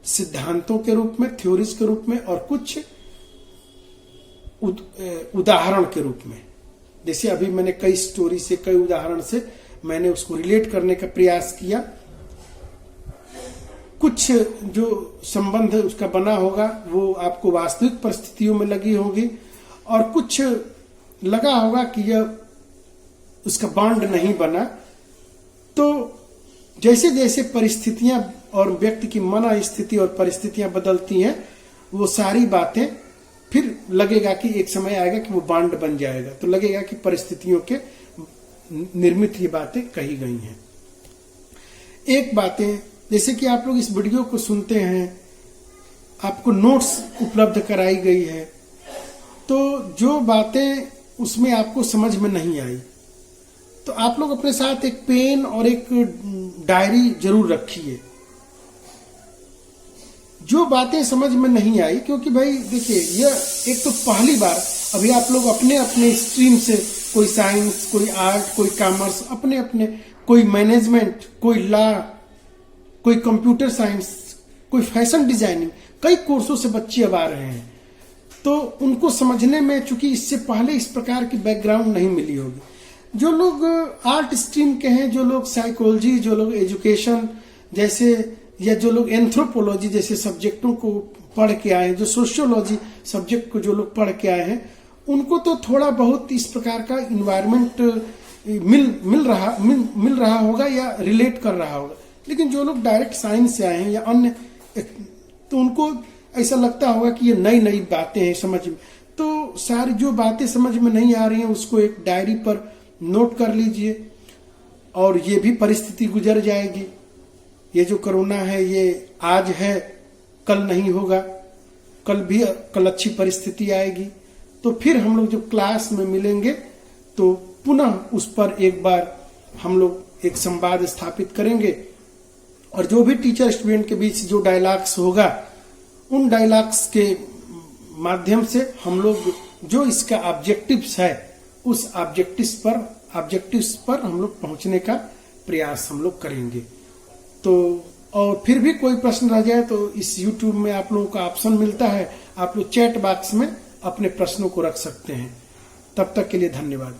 Speaker 1: सिद्धांतों के रूप में, थ्योरीज के रूप में और कुछ उदाहरण के रूप में। जैसे अभी मैंने कई स्टोरी से, कई उदाहरण से मैंने उसको रिलेट करने का प्रयास किया। कुछ जो संबंध उसका बना होगा वो आपको वास्तविक परिस्थितियों में लगी होगी और कुछ लगा होगा कि यह उसका बॉन्ड नहीं बना। तो जैसे जैसे परिस्थितियां और व्यक्ति की मन स्थिति और परिस्थितियां बदलती हैं, वो सारी बातें फिर लगेगा कि एक समय आएगा कि वो बॉन्ड बन जाएगा, तो लगेगा कि परिस्थितियों के निर्मित ये बातें कही गई हैं। एक बातें, जैसे कि आप लोग इस वीडियो को सुनते हैं, आपको नोट्स उपलब्ध कराई गई है, तो जो बातें उसमें आपको समझ में नहीं आई, तो आप लोग अपने साथ एक पेन और एक डायरी जरूर रखिए। जो बातें समझ में नहीं आई, क्योंकि भाई देखिए, यह एक तो पहली बार अभी आप लोग अपने अपने स्ट्रीम से, कोई साइंस, कोई आर्ट, कोई कॉमर्स, अपने अपने, कोई मैनेजमेंट, कोई लॉ, कोई कंप्यूटर साइंस, कोई फैशन डिजाइनिंग, कई कोर्सों से बच्चे अब आ रहे हैं। तो उनको समझने में, चूंकि इससे पहले इस प्रकार की बैकग्राउंड नहीं मिली होगी। जो लोग आर्ट स्ट्रीम के हैं, जो लोग साइकोलॉजी, जो लोग एजुकेशन जैसे, या जो लोग एंथ्रोपोलॉजी जैसे सब्जेक्टों को पढ़ के आए हैं, जो सोशियोलॉजी सब्जेक्ट को जो लोग पढ़ के आए हैं, उनको तो थोड़ा बहुत इस प्रकार का इन्वायरमेंट मिल रहा होगा या रिलेट कर रहा होगा। लेकिन जो लोग डायरेक्ट साइंस से आए हैं या अन्य, तो उनको ऐसा लगता होगा कि ये नई नई बातें हैं समझ में। तो सारी जो बातें समझ में नहीं आ रही हैं, उसको एक डायरी पर नोट कर लीजिए। और ये भी परिस्थिति गुजर जाएगी। ये जो कोरोना है, ये आज है, कल नहीं होगा, कल अच्छी परिस्थिति आएगी। तो फिर हम लोग जब क्लास में मिलेंगे, तो पुनः उस पर एक बार हम लोग एक संवाद स्थापित करेंगे और जो भी टीचर स्टूडेंट के बीच जो डायलॉग्स होगा, उन डायलॉग्स के माध्यम से हम लोग जो इसका ऑब्जेक्टिव्स है, उस ऑब्जेक्टिव्स पर हम लोग पहुंचने का प्रयास हम लोग करेंगे। तो और फिर भी कोई प्रश्न रह जाए तो इस YouTube में आप लोगों का ऑप्शन मिलता है, आप लोग चैट बॉक्स में अपने प्रश्नों को रख सकते हैं। तब तक के लिए धन्यवाद।